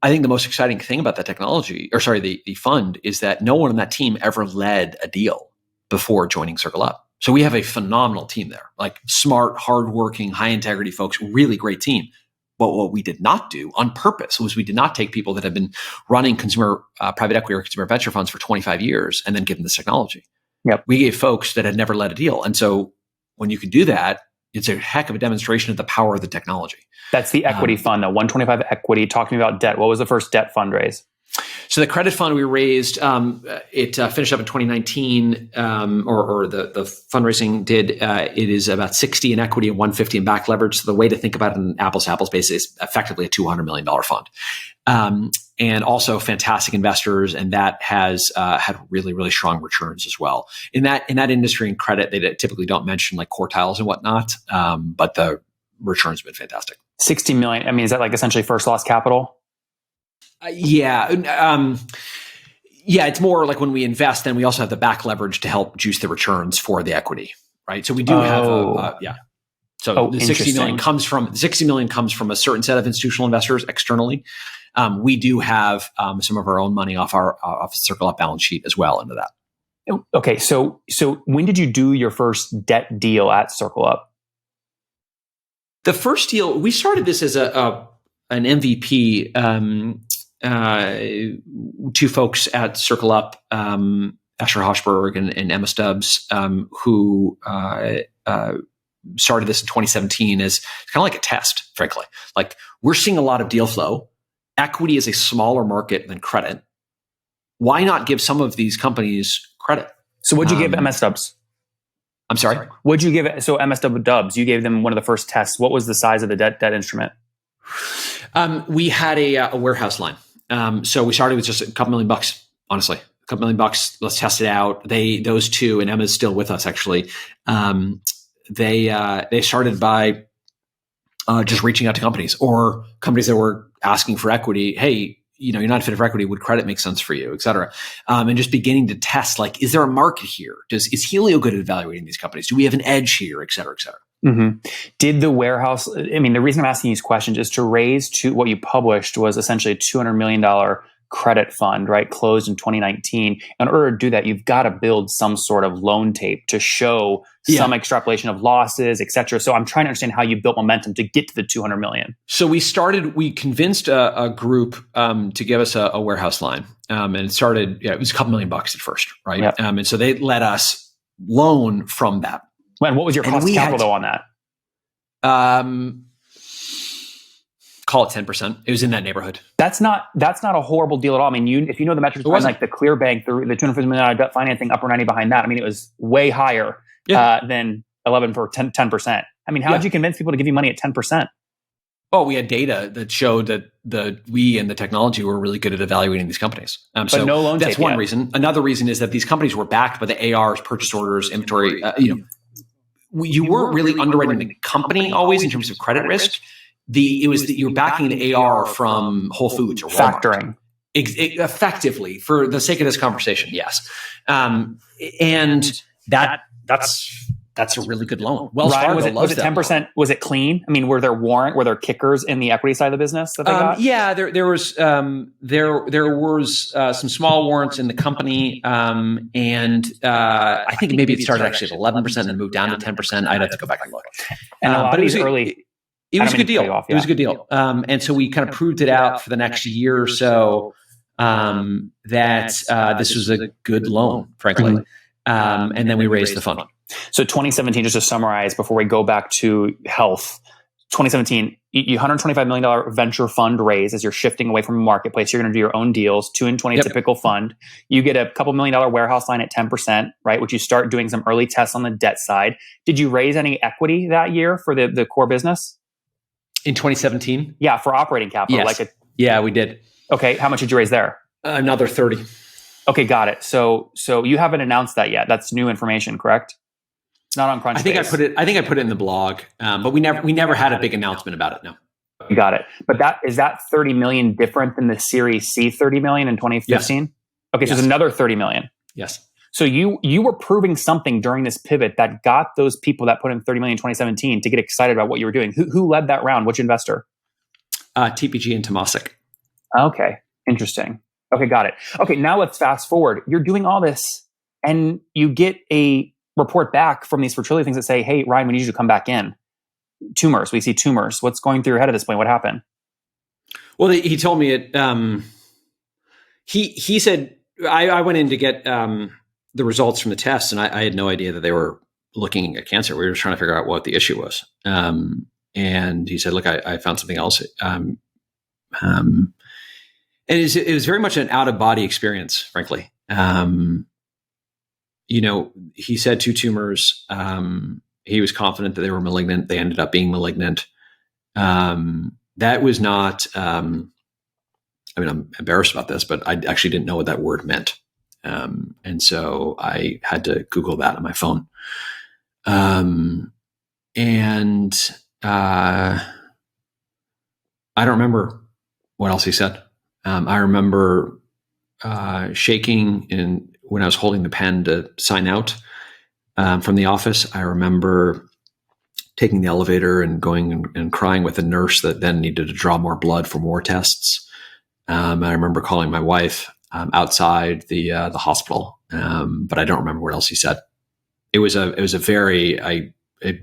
think the most exciting thing about the the fund, is that no one on that team ever led a deal before joining Circle Up. So we have a phenomenal team there, like smart, hardworking, high integrity folks, really great team. But what we did not do on purpose was we did not take people that have been running consumer private equity or consumer venture funds for 25 years and then give them this technology. Yep. We gave folks that had never led a deal. And so when you can do that, it's a heck of a demonstration of the power of the technology. That's the equity fund, the 125 equity. Talk to me about debt. What was the first debt fundraise? So the credit fund we raised, it finished up in 2019, or the fundraising did. It is about 60 in equity and 150 in back leverage. So the way to think about it on an apples to apples basis is effectively a $200 million fund. And also fantastic investors, and that has had really, really strong returns as well. In that industry and credit, they typically don't mention like quartiles and whatnot, but the returns have been fantastic. 60 million. I mean, is that like essentially first loss capital? Yeah. It's more like when we invest, then we also have the back leverage to help juice the returns for the equity, right? So we do have, So the 60 million comes from a certain set of institutional investors externally. We do have some of our own money off the Circle Up balance sheet as well into that. Okay, so when did you do your first debt deal at Circle Up? The first deal, we started this as an MVP. Two folks at Circle Up, Asher Hochberg and Emma Stubbs, who started this in 2017 as kind of like a test, frankly. Like, we're seeing a lot of deal flow. Equity is a smaller market than credit. Why not give some of these companies credit? So what'd you give MS Stubbs? I'm sorry? What'd you give it? So MS Dubs, you gave them one of the first tests. What was the size of the debt instrument? We had a warehouse line. So we started with just a couple $1 million, honestly. A couple $1 million, let's test it out. Those two, and Emma's still with us actually, they started by just reaching out to companies or companies that were asking for equity. Hey, you're not fit for equity. Would credit make sense for you, et cetera? And just beginning to test, like, is there a market here? Is Helio good at evaluating these companies? Do we have an edge here, et cetera, et cetera? Mm-hmm. Did the warehouse, the reason I'm asking these questions is to raise to what you published was essentially a $200 million credit fund, right, closed in 2019. In order to do that, you've got to build some sort of loan tape to show some extrapolation of losses, et cetera. So I'm trying to understand how you built momentum to get to the 200 million. So we convinced a group to give us a warehouse line. And it started, it was a couple $1 million at first, right? Yep. And so they let us loan from that. And what was your cost of capital though on that? Call it 10%. It was in that neighborhood. That's not a horrible deal at all. I mean, if you know the metrics behind like the Clear Bank, the $250 million debt financing, upper 90 behind that. I mean, it was way higher than 11 for 10%. I mean, how did you convince people to give you money at 10%? Oh, we had data that showed that we and the technology were really good at evaluating these companies. So no loan that's tape one yet. reason. Another reason is that these companies were backed by the ARs, purchase orders, inventory. You weren't really underwriting the company always in terms of credit risk. It was that you were backing the AR from Whole Foods or Walmart. Factoring. Effectively, for the sake of this conversation, yes. And that's a really good loan. Wells Ryan, Fargo was it 10%? Loan. Was it clean? I mean, were there kickers in the equity side of the business that they got? Yeah, there was some small warrants in the company, and I think maybe it started actually at 11% and then moved down to 10%. I'd have to go back and look. And a lot of these early. It was a good deal. It was a good deal. And so we kind of proved it out for the next year or so that this was a good loan, frankly. And then we raised the fund. So 2017, just to summarize before we go back to health, 2017, you $125 million venture fund raise as you're shifting away from a marketplace. You're going to do your own deals, 2 in 20 typical fund. You get a couple $1 million warehouse line at 10%, right? Which you start doing some early tests on the debt side. Did you raise any equity that year for the core business? In 2017? Yeah, for operating capital. Yes. Yeah, we did. Okay, how much did you raise there? Another 30. Okay, got it. So you haven't announced that yet. That's new information, correct? It's not on Crunchbase. I think I put it in the blog, but we never had a big announcement about it. No. You got it. But is that 30 million different than the Series C 30 million in 2015? Yes. Okay, so it's another 30 million. Yes. So you were proving something during this pivot that got those people that put in 30 million in 2017 to get excited about what you were doing. Who led that round? Which investor? TPG and Temasek. Okay, interesting. Okay, got it. Okay, now let's fast forward. You're doing all this and you get a report back from these fertility things that say, hey, Ryan, we need you to come back in. Tumors, we see tumors. What's going through your head at this point? What happened? Well, he told me it. He said, I went in to get the results from the tests, and I had no idea that they were looking at cancer. We were just trying to figure out what the issue was. And he said, look, I found something else. And it was very much an out-of-body experience, frankly. He said 2 tumors. He was confident that they were malignant. They ended up being malignant. That was not, I'm embarrassed about this, but I actually didn't know what that word meant. And so I had to Google that on my phone. I don't remember what else he said. I remember shaking when I was holding the pen to sign out from the office. I remember taking the elevator and going and crying with a nurse that then needed to draw more blood for more tests. I remember calling my wife outside the hospital, but I don't remember what else he said. It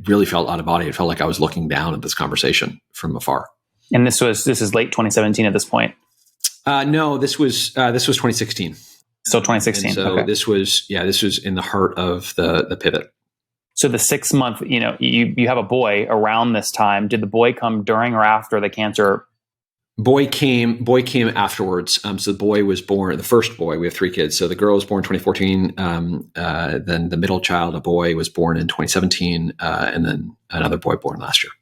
really felt out of body. It felt like I was looking down at this conversation from afar. And this is late 2017 at this point. No, this was 2016. Still 2016. And so okay. this was in the heart of the pivot. So the 6 month, you have a boy around this time. Did the boy come during or after the cancer? Boy came afterwards. So the boy was born, the first boy, we have 3 kids. So the girl was born in 2014. Then the middle child, a boy, was born in 2017. And then another boy born last year.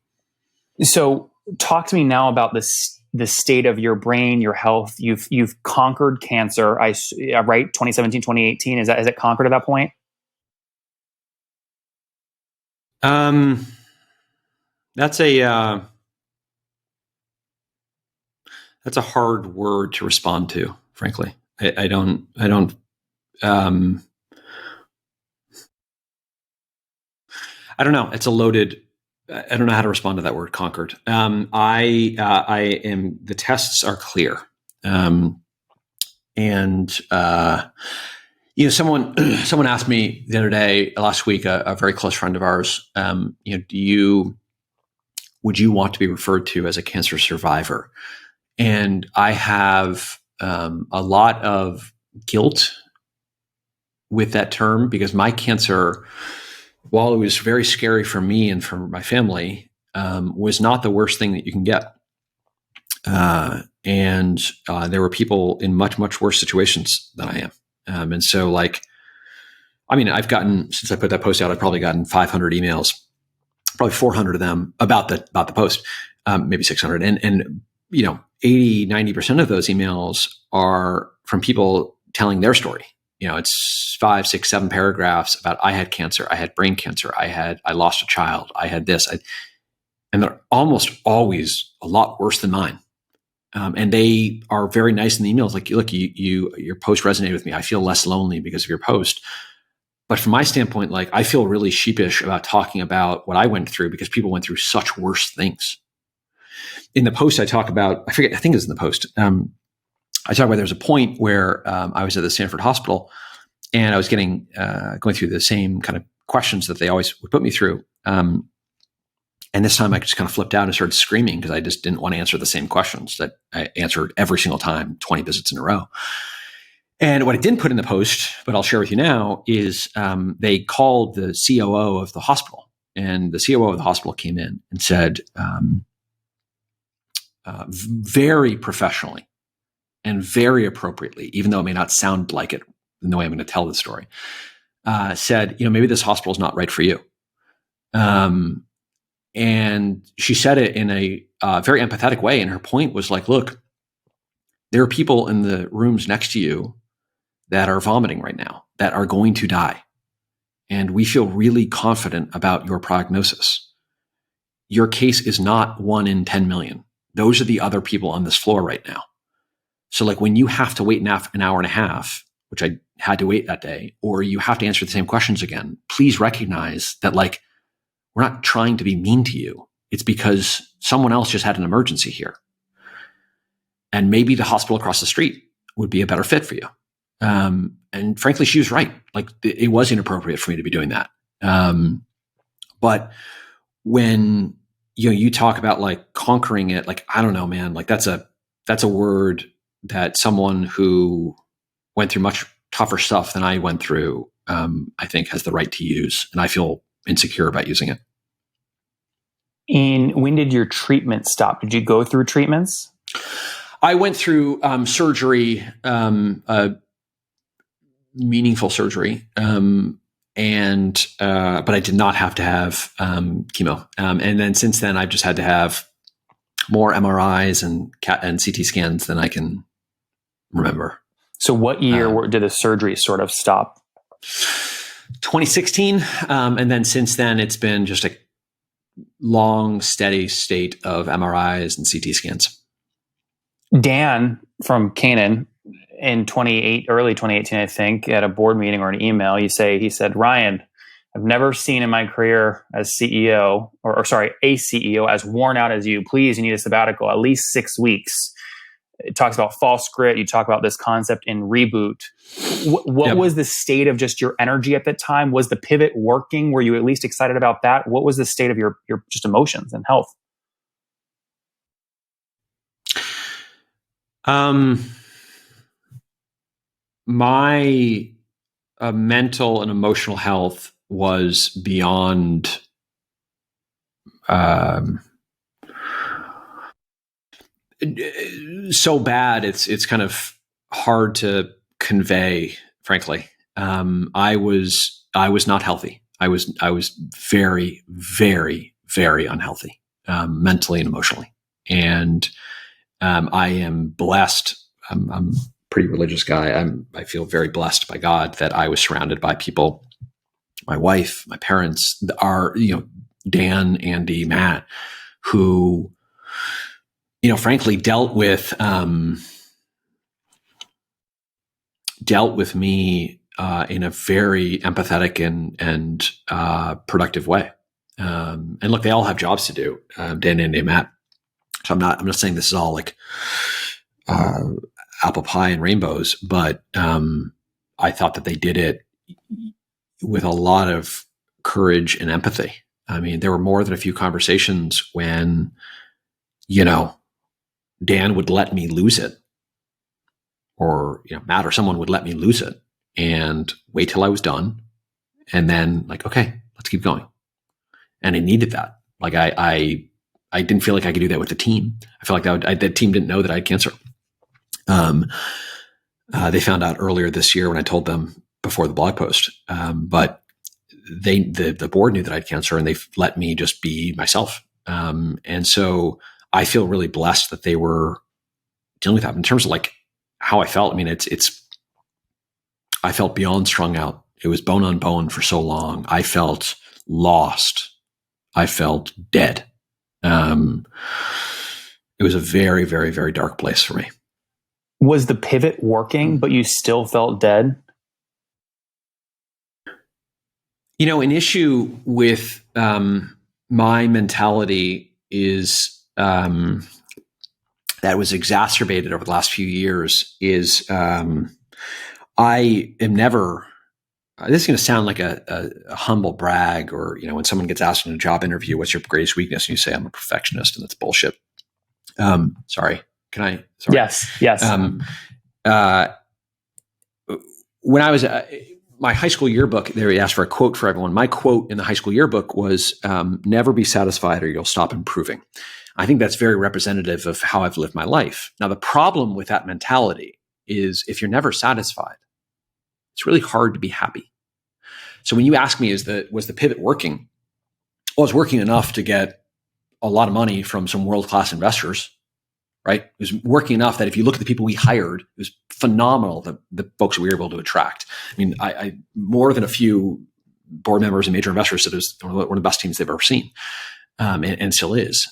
So talk to me now about the state of your brain, your health. You've conquered cancer. Right? 2017, 2018. Is it conquered at that point? That's a hard word to respond to, frankly. I don't know. It's a loaded, I don't know how to respond to that word, conquered. The tests are clear. And someone asked me the other day, last week, a very close friend of ours, would you want to be referred to as a cancer survivor? And I have a lot of guilt with that term, because my cancer, while it was very scary for me and for my family, was not the worst thing that you can get. And there were people in much, much worse situations than I am. And so I've gotten, since I put that post out, I've probably gotten 500 emails, probably 400 of them about the post, maybe 600. And 80, 90% of those emails are from people telling their story. It's 5, 6, 7 paragraphs about, I had cancer, I had brain cancer, I lost a child, I had this. And they're almost always a lot worse than mine. And they are very nice in the emails. Like, look, your post resonated with me. I feel less lonely because of your post. But from my standpoint, I feel really sheepish about talking about what I went through, because people went through such worse things. In the post, I talk about, I think it was in the post. I talk about, there was a point where I was at the Stanford hospital, and I was going through the same kind of questions that they always would put me through. And this time I just kind of flipped out and started screaming, because I just didn't want to answer the same questions that I answered every single time, 20 visits in a row. And what I didn't put in the post, but I'll share with you now, is they called the COO of the hospital. And the COO of the hospital came in and said, very professionally and very appropriately, even though it may not sound like it in the way I'm going to tell the story, said, maybe this hospital is not right for you. And she said it in a very empathetic way. And her point was look, there are people in the rooms next to you that are vomiting right now, that are going to die. And we feel really confident about your prognosis. Your case is not 1 in 10 million. Those are the other people on this floor right now. So when you have to wait an hour and a half, which I had to wait that day, or you have to answer the same questions again, please recognize that we're not trying to be mean to you. It's because someone else just had an emergency here. And maybe the hospital across the street would be a better fit for you. And frankly, she was right. It was inappropriate for me to be doing that. But when you talk about conquering it, I don't know, man, that's a word that someone who went through much tougher stuff than I went through, I think has the right to use. And I feel insecure about using it. And when did your treatment stop? Did you go through treatments? I went through surgery, meaningful surgery, but I did not have to have chemo. And then since then, I've just had to have more MRIs and CT scans than I can remember. So what year did the surgery sort of stop? 2016. And then since then, it's been just a long, steady state of MRIs and CT scans. Dan from Canaan in early 2018, I think, at a board meeting or an email, he said, Ryan, I've never seen in my career as CEO, a CEO as worn out as you. Please, you need a sabbatical, at least 6 weeks. It talks about false grit. You talk about this concept in Reboot. What was the state of just your energy at that time? Was the pivot working? Were you at least excited about that? What was the state of your just emotions and health? My mental and emotional health was beyond so bad. It's kind of hard to convey, frankly. I was not healthy. I was very, very, very unhealthy, mentally and emotionally. And I am blessed. I'm a pretty religious guy. I feel very blessed by God that I was surrounded by people, my wife, my parents, Dan, Andy, Matt, who, frankly dealt with me in a very empathetic and productive way. And look, they all have jobs to do, Dan, Andy, and Matt. So I'm not saying this is all apple pie and rainbows, but I thought that they did it with a lot of courage and empathy. I mean, there were more than a few conversations when, Dan would let me lose it, or Matt or someone would let me lose it and wait till I was done, and then okay, let's keep going. And I needed that. I didn't feel like I could do that with the team. I feel like the team didn't know that I had cancer. They found out earlier this year when I told them before the blog post, but the board knew that I had cancer, and they let me just be myself. And so I feel really blessed that they were dealing with that. In terms of how I felt, I mean, I felt beyond strung out. It was bone on bone for so long. I felt lost. I felt dead. It was a very, very, very dark place for me. Was the pivot working, but you still felt dead? An issue with my mentality is that was exacerbated over the last few years is I am never, this is going to sound like a humble brag, or, when someone gets asked in a job interview, what's your greatest weakness? And you say, I'm a perfectionist, and that's bullshit. Sorry. Can I? Sorry. Yes. When I was my high school yearbook, they asked for a quote for everyone. My quote in the high school yearbook was, never be satisfied or you'll stop improving. I think that's very representative of how I've lived my life. Now, the problem with that mentality is if you're never satisfied, it's really hard to be happy. So when you ask me, was the pivot working? Well, it's working enough to get a lot of money from some world-class investors, right? It was working enough that if you look at the people we hired, it was phenomenal, the folks that we were able to attract. I mean, I more than a few board members and major investors said it was one of the best teams they've ever seen, and still is.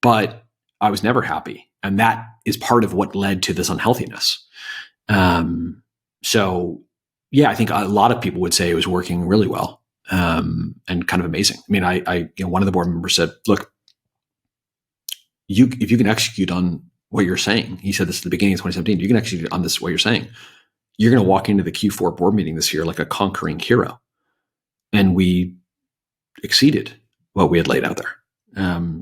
But I was never happy. And that is part of what led to this unhealthiness. So, yeah, I think a lot of people would say it was working really well, and kind of amazing. I mean, one of the board members said, look, if you can execute on what you're saying, he said this at the beginning of 2017, you can execute on this, what you're saying, you're going to walk into the Q4 board meeting this year like a conquering hero. And we exceeded what we had laid out there.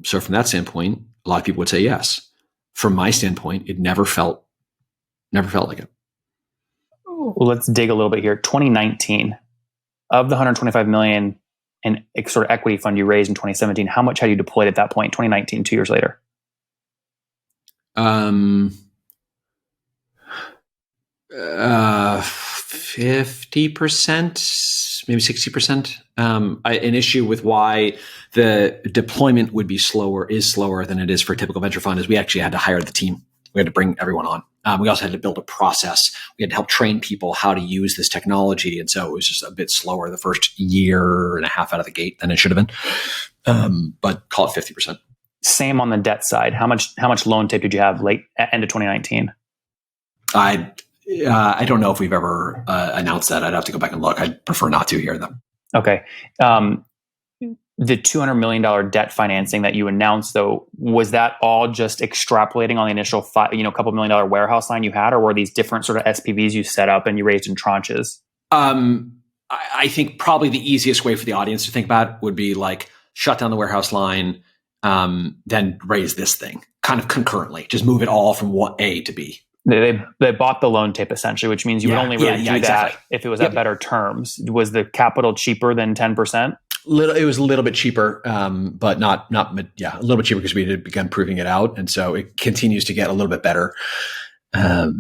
So from that standpoint, a lot of people would say yes. From my standpoint, it never felt like it. Well, let's dig a little bit here. 2019, of the $125 million in sort of equity fund you raised in 2017, how much had you deployed at that point, 2019, 2 years later? 50%, maybe 60%. An issue with why the deployment would be is slower than it is for a typical venture fund is we actually had to hire the team. We had to bring everyone on. We also had to build a process. We had to help train people how to use this technology. And so it was just a bit slower the first year and a half out of the gate than it should have been. But call it 50%. Same on the debt side. How much loan tape did you have end of 2019? I don't know if we've ever announced that. I'd have to go back and look. I'd prefer not to hear them. Okay. The $200 million debt financing that you announced, though, was that all just extrapolating on the initial couple $1 million warehouse line you had, or were these different sort of SPVs you set up and you raised in tranches? I think probably the easiest way for the audience to think about would be shut down the warehouse line, then raise this thing kind of concurrently. Just move it all from A to B. They bought the loan tape essentially, which means you would only really do exactly that if it was at better terms. Was the capital cheaper than 10%? It was a little bit cheaper, but not a little bit cheaper because we had begun proving it out, and so it continues to get a little bit better. I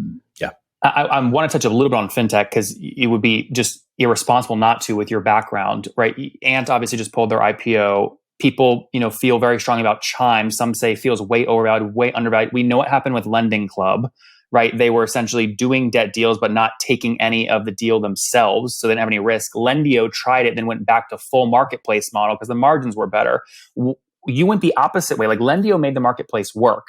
want to touch a little bit on fintech because it would be just irresponsible not to with your background, right? Ant obviously just pulled their IPO. People, feel very strongly about Chime. Some say feels way overvalued, way undervalued. We know what happened with Lending Club, right? They were essentially doing debt deals, but not taking any of the deal themselves. So they didn't have any risk. Lendio tried it, then went back to full marketplace model because the margins were better. You went the opposite way. Lendio made the marketplace work,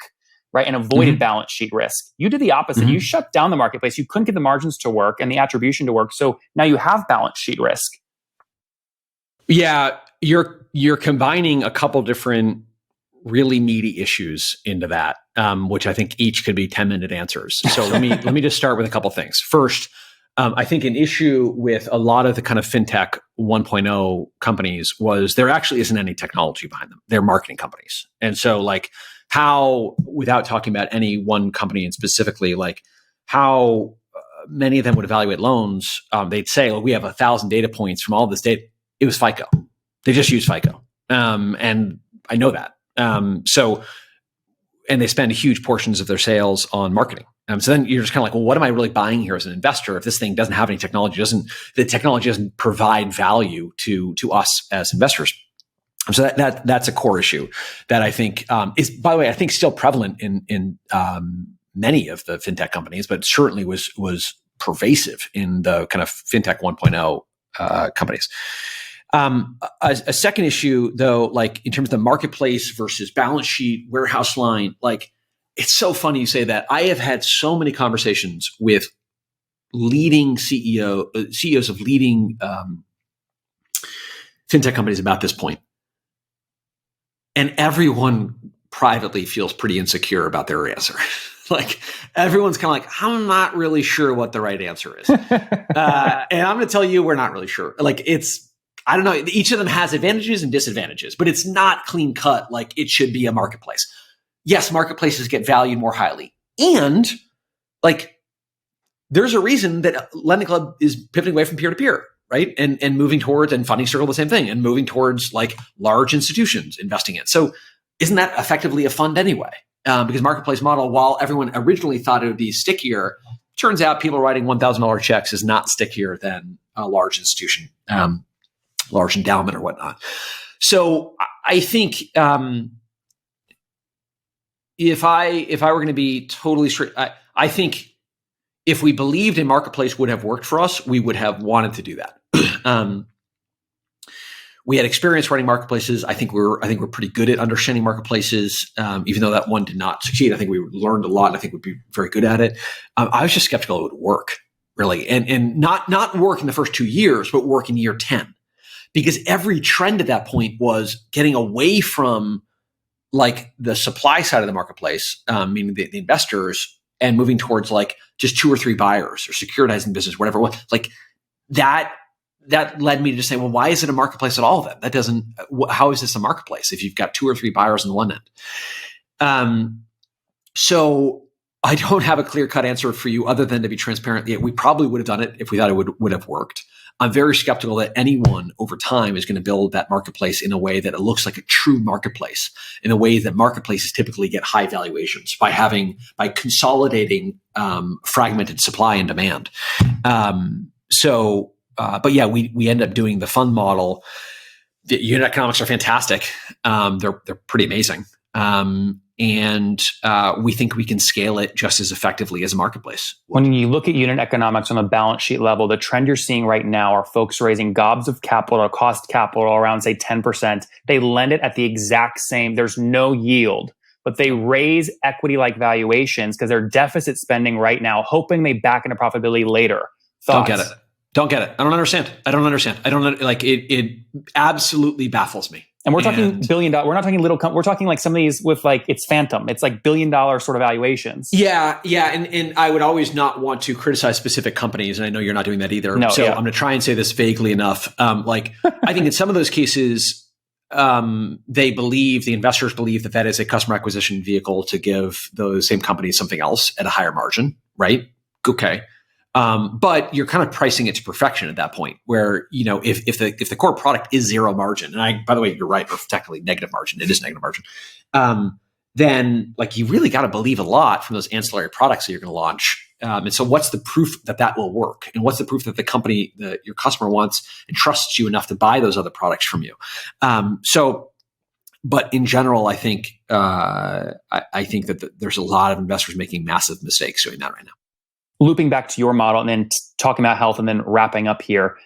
right? And avoided balance sheet risk. You did the opposite. You shut down the marketplace. You couldn't get the margins to work and the attribution to work. So now you have balance sheet risk. Yeah, you're combining a couple different really meaty issues into that. which I think each could be 10-minute answers. So let me just start with a couple things. First, I think an issue with a lot of the kind of fintech 1.0 companies was there actually isn't any technology behind them. They're marketing companies. And so like how, without talking about any one company and specifically, like how many of them would evaluate loans, they'd say, well, we have 1,000 data points from all this data. It was FICO. They just use FICO. And I know that. And they spend huge portions of their sales on marketing. So then you're just kind of like, well, what am I really buying here as an investor if this thing doesn't have any technology? The technology doesn't provide value to us as investors. So that's a core issue that I think is, by the way, I think still prevalent in many of the fintech companies, but certainly was pervasive in the kind of fintech 1.0 companies. A second issue, though, like in terms of the marketplace versus balance sheet, warehouse line, like it's so funny you say that. I have had so many conversations with leading CEOs of leading fintech companies about this point, and everyone privately feels pretty insecure about their answer. Like everyone's kind of like, I'm not really sure what the right answer is, and I'm going to tell you, we're not really sure. Like I don't know. Each of them has advantages and disadvantages, but it's not clean cut like it should be a marketplace. Yes, marketplaces get valued more highly. And like there's a reason that Lending Club is pivoting away from peer-to-peer, right? And moving towards, and Funding Circle the same thing, and moving towards like large institutions investing in. So isn't that effectively a fund anyway? Because marketplace model, while everyone originally thought it would be stickier, turns out people writing $1,000 checks is not stickier than a large institution. Large endowment or whatnot. So I think if I were going to be totally straight, I think if we believed a marketplace would have worked for us, we would have wanted to do that. We had experience running marketplaces. I think we're pretty good at understanding marketplaces, even though that one did not succeed. I think we learned a lot. And I think we'd be very good at it. I was just skeptical it would work, really, and not work in the first 2 years, but work in year 10. Because every trend at that point was getting away from like the supply side of the marketplace, meaning the investors, and moving towards like just 2 or 3 buyers or securitizing business, whatever it was. Like that led me to just say, well, why is it a marketplace at all then? That doesn't, how is this a marketplace if you've got 2 or 3 buyers on the one end? So I don't have a clear-cut answer for you other than to be transparent. Yeah, we probably would have done it if we thought it would have worked. I'm very skeptical that anyone over time is going to build that marketplace in a way that it looks like a true marketplace, in a way that marketplaces typically get high valuations by consolidating fragmented supply and demand. But yeah, we end up doing the fund model. The unit economics are fantastic. They're pretty amazing. And we think we can scale it just as effectively as a marketplace. When you look at unit economics on the balance sheet level, the trend you're seeing right now are folks raising gobs of capital or cost capital around, say, 10%. They lend it at the exact same, there's no yield, but they raise equity-like valuations because they're deficit spending right now, hoping they back into profitability later. Thoughts? Don't get it. I don't understand. Like it absolutely baffles me. And we're talking $1 billion. We're not talking little. We're talking like some of these with like it's phantom. It's like $1 billion sort of valuations. Yeah. And I would always not want to criticize specific companies, and I know you're not doing that either. I'm going to try and say this vaguely enough. I think in some of those cases, the investors believe that is a customer acquisition vehicle to give those same companies something else at a higher margin, right? Okay. But you're kind of pricing it to perfection at that point where, if the core product is zero margin, and by the way, you're right, or technically negative margin, it is negative margin. Then like you really got to believe a lot from those ancillary products that you're going to launch. And so what's the proof that will work? And what's the proof that the company, that your customer wants and trusts you enough to buy those other products from you? But in general, I think that there's a lot of investors making massive mistakes doing that right now. Looping back to your model and then talking about health and then wrapping up here,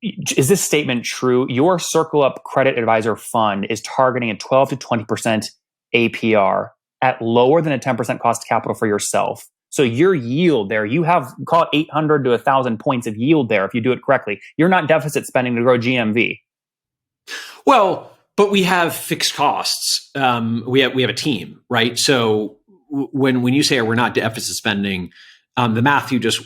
is this statement true? Your Circle Up Credit Advisor Fund is targeting a 12 to 20% APR at lower than a 10% cost of capital for yourself. So your yield there, you have, call it 800 to 1,000 points of yield there if you do it correctly. You're not deficit spending to grow GMV. Well, but we have fixed costs. We have a team, right? So when you say we're not deficit spending, the math you just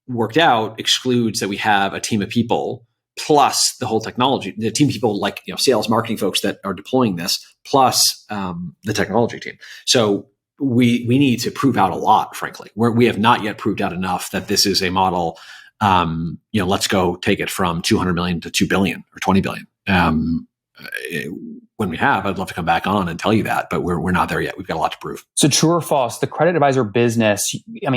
worked out excludes that we have a team of people plus the whole technology, the team of people like sales, marketing folks that are deploying this, plus the technology team. So we need to prove out a lot, frankly. We have not yet proved out enough that this is a model. Let's go take it from 200 million to 2 billion or 20 billion. When we have, I'd love to come back on and tell you that, but we're not there yet. We've got a lot to prove. So true or false, the credit advisor business,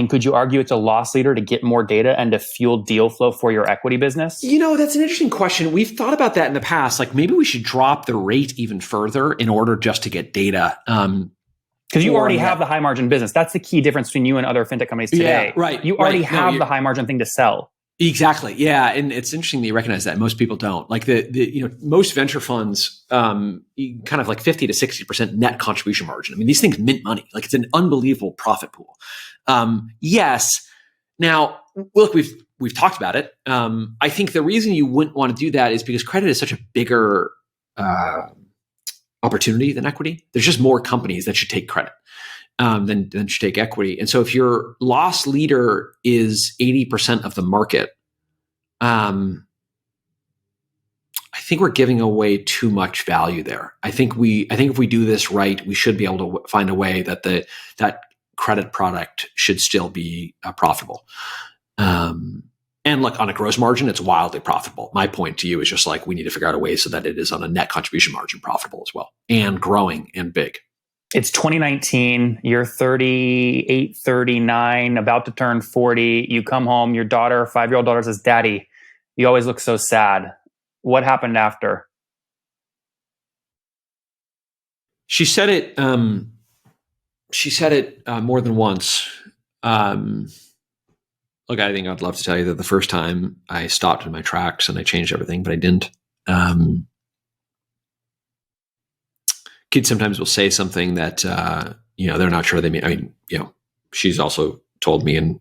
could you argue it's a loss leader to get more data and to fuel deal flow for your equity business? That's an interesting question. We've thought about that in the past. Like maybe we should drop the rate even further in order just to get data. Because you already have the high margin business. That's the key difference between you and other fintech companies today. Yeah, right. You already have the high margin thing to sell. Exactly. Yeah. And it's interesting that you recognize that. Most people don't. Like most venture funds, kind of like 50 to 60% net contribution margin. These things mint money. Like it's an unbelievable profit pool. Yes. Now, look, we've talked about it. I think the reason you wouldn't want to do that is because credit is such a bigger opportunity than equity. There's just more companies that should take credit. Than should take equity. And so if your loss leader is 80% of the market, I think we're giving away too much value there. I think if we do this right, we should be able to find a way that that credit product should still be profitable. And look, on a gross margin, it's wildly profitable. My point to you is just like we need to figure out a way so that it is on a net contribution margin profitable as well and growing and big. It's 2019, you're 38, 39, about to turn 40. You come home, your daughter, 5-year-old daughter says, "Daddy, you always look so sad." What happened after? She said it more than once. Look, I think I'd love to tell you that the first time I stopped in my tracks and I changed everything, but I didn't. Kids sometimes will say something that they're not sure they mean. She's also told me and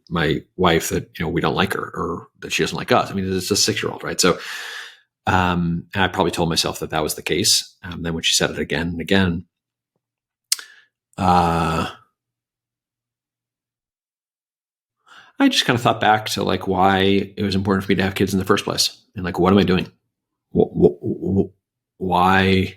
my wife that we don't like her or that she doesn't like us. It's a 6-year-old, right? So, and I probably told myself that was the case. Then when she said it again and again, I just kind of thought back to like why it was important for me to have kids in the first place, and like what am I doing? Why? I'm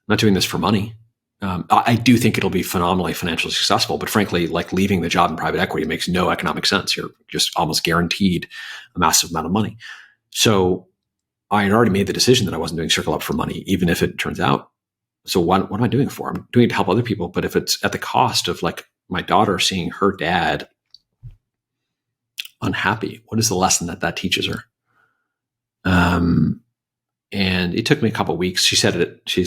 not doing this for money. I do think it'll be phenomenally financially successful, but frankly, like leaving the job in private equity makes no economic sense. You're just almost guaranteed a massive amount of money. So I had already made the decision that I wasn't doing Circle Up for money, even if it turns out. So what am I doing it for? I'm doing it to help other people. But if it's at the cost of like my daughter seeing her dad unhappy, what is the lesson that teaches her? And it took me a couple of weeks. She said it 2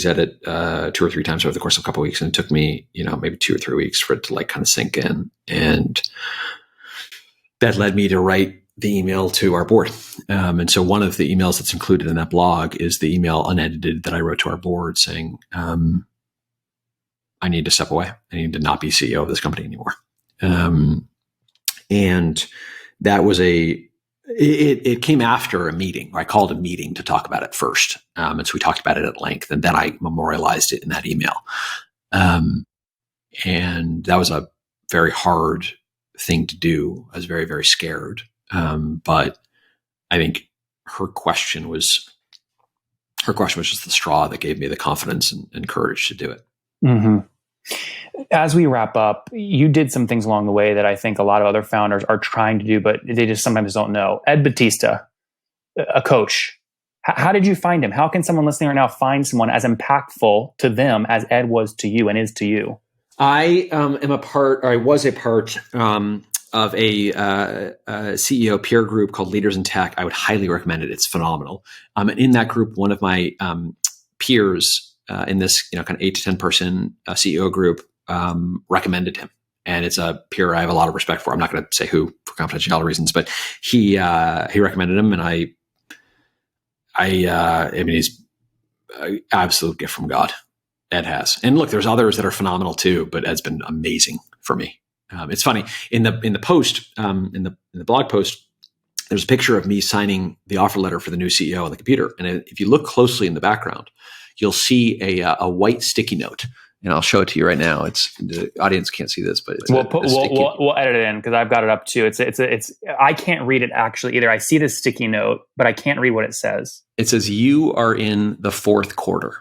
or 3 times over the course of a couple of weeks. And it took me, maybe 2 or 3 weeks for it to like kind of sink in. And that led me to write the email to our board. And so one of the emails that's included in that blog is the email unedited that I wrote to our board saying, I need to step away. I need to not be CEO of this company anymore. And that was it came after a meeting. I called a meeting to talk about it first. And so we talked about it at length, and then I memorialized it in that email. And that was a very hard thing to do. I was very, very scared. But I think her question was just the straw that gave me the confidence and courage to do it. Mm-hmm. As we wrap up, you did some things along the way that I think a lot of other founders are trying to do, but they just sometimes don't know. Ed Batista, a coach. How did you find him? How can someone listening right now find someone as impactful to them as Ed was to you and is to you? I was a part of a CEO peer group called Leaders in Tech. I would highly recommend it. It's phenomenal. And in that group, one of my peers in this kind of 8 to 10 person CEO group recommended him. And it's a peer I have a lot of respect for. I'm not going to say who for confidentiality reasons, but he recommended him, and he's an absolute gift from God. Ed has. And look, there's others that are phenomenal too, but Ed's been amazing for me. It's funny in the post, in the blog post, there's a picture of me signing the offer letter for the new CEO on the computer. And if you look closely in the background, you'll see a white sticky note and I'll show it to you right now. It's the audience can't see this, but it's we'll edit it in because I've got it up too. It's I can't read it actually either. I see the sticky note, but I can't read what it says. It says you are in the fourth quarter.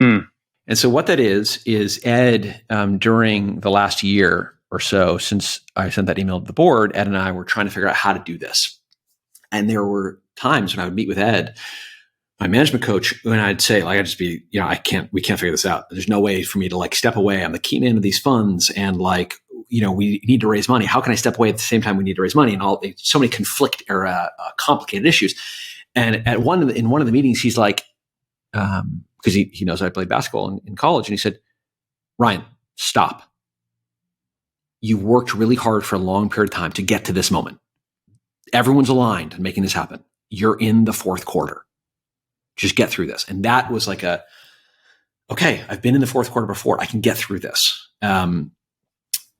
And so what that is Ed, during the last year or so since I sent that email to the board, Ed and I were trying to figure out how to do this. And there were times when I would meet with Ed, my management coach, when I'd say, like, I'd just be, we can't figure this out. There's no way for me to like step away. I'm the key man of these funds, and like, we need to raise money. How can I step away at the same time we need to raise money? And so many complicated issues. And in one of the meetings, he's like, because he knows I played basketball in college, and he said, Ryan, stop. You worked really hard for a long period of time to get to this moment. Everyone's aligned in making this happen. You're in the fourth quarter. Just get through this. And that was like okay, I've been in the fourth quarter before. I can get through this. And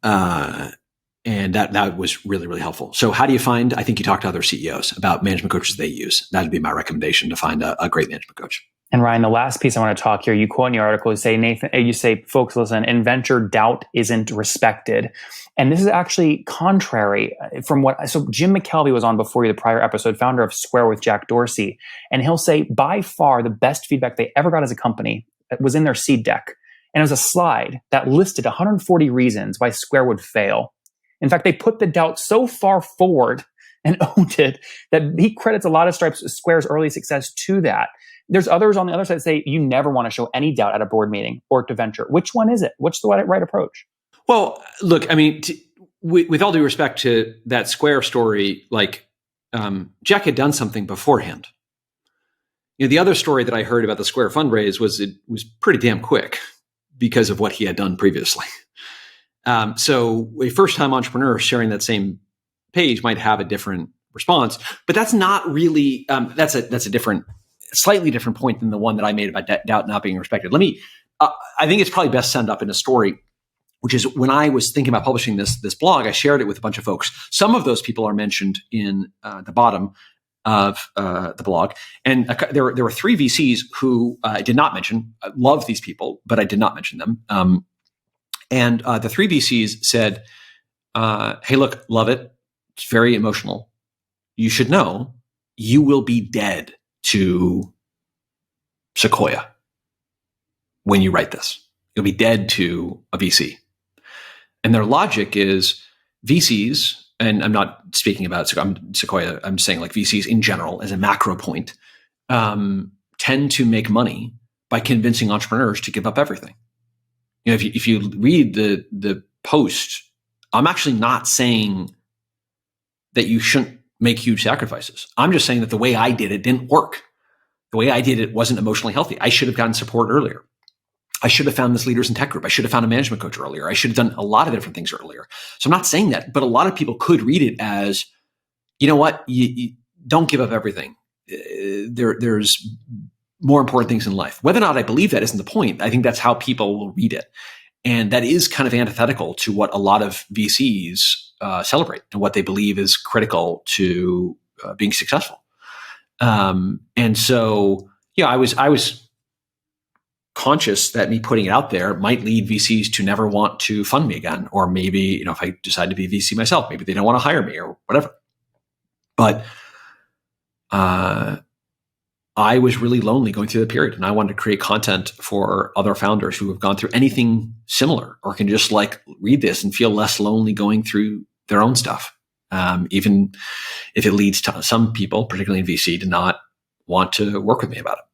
that was really, really helpful. So how do you find, I think you talk to other CEOs about management coaches they use. That'd be my recommendation, to find a great management coach. And Ryan, the last piece I want to talk here, you quote in your article, you say, folks, listen, in venture, doubt isn't respected. And this is actually contrary from so Jim McKelvey was on before you, the prior episode, founder of Square with Jack Dorsey. And he'll say by far the best feedback they ever got as a company was in their seed deck. And it was a slide that listed 140 reasons why Square would fail. In fact, they put the doubt so far forward and owned it that he credits a lot of Square's early success to that. There's others on the other side that say you never want to show any doubt at a board meeting or to venture. Which one is it? What's the right approach? Well, look, I mean, with all due respect to that Square story, like Jack had done something beforehand. The other story that I heard about the Square fundraise was it was pretty damn quick because of what he had done previously. So a first-time entrepreneur sharing that same page might have a different response, but that's not really that's a slightly different point than the one that I made about doubt not being respected. I think it's probably best summed up in a story, which is when I was thinking about publishing this blog, I shared it with a bunch of folks. Some of those people are mentioned in the bottom of the blog. And there were three VCs who I did not mention. I love these people, but I did not mention them. And the three VCs said, hey, look, love it. It's very emotional. You should know you will be dead to Sequoia when you write this. You'll be dead to a VC. And their logic is VCs, and I'm not speaking about Sequoia, I'm saying like VCs in general as a macro point, tend to make money by convincing entrepreneurs to give up everything. If you read the post, I'm actually not saying that you shouldn't make huge sacrifices. I'm just saying that the way I did it didn't work. The way I did it wasn't emotionally healthy. I should have gotten support earlier. I should have found this leaders in tech group. I should have found a management coach earlier. I should have done a lot of different things earlier. So I'm not saying that, but a lot of people could read it as, you know what, you don't give up everything. There's more important things in life. Whether or not I believe that isn't the point. I think that's how people will read it. And that is kind of antithetical to what a lot of VCs celebrate and what they believe is critical to being successful. And so, I was conscious that me putting it out there might lead VCs to never want to fund me again. Or maybe, if I decide to be a VC myself, maybe they don't want to hire me or whatever. But I was really lonely going through the period, and I wanted to create content for other founders who have gone through anything similar or can just like read this and feel less lonely going through their own stuff. Even if it leads to some people, particularly in VC, to not want to work with me about it.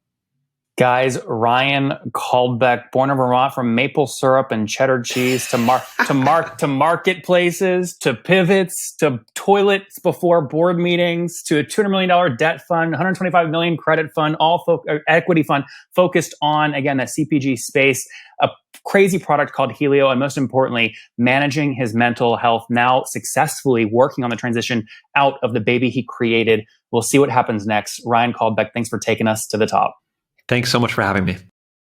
Guys, Ryan Caldbeck, born in Vermont, from maple syrup and cheddar cheese to marketplaces, to pivots, to toilets before board meetings, to a $200 million debt fund, $125 million credit fund, equity fund focused on, again, that CPG space, a crazy product called Helio, and most importantly, managing his mental health, now successfully working on the transition out of the baby he created. We'll see what happens next. Ryan Caldbeck, thanks for taking us to the top. Thanks so much for having me.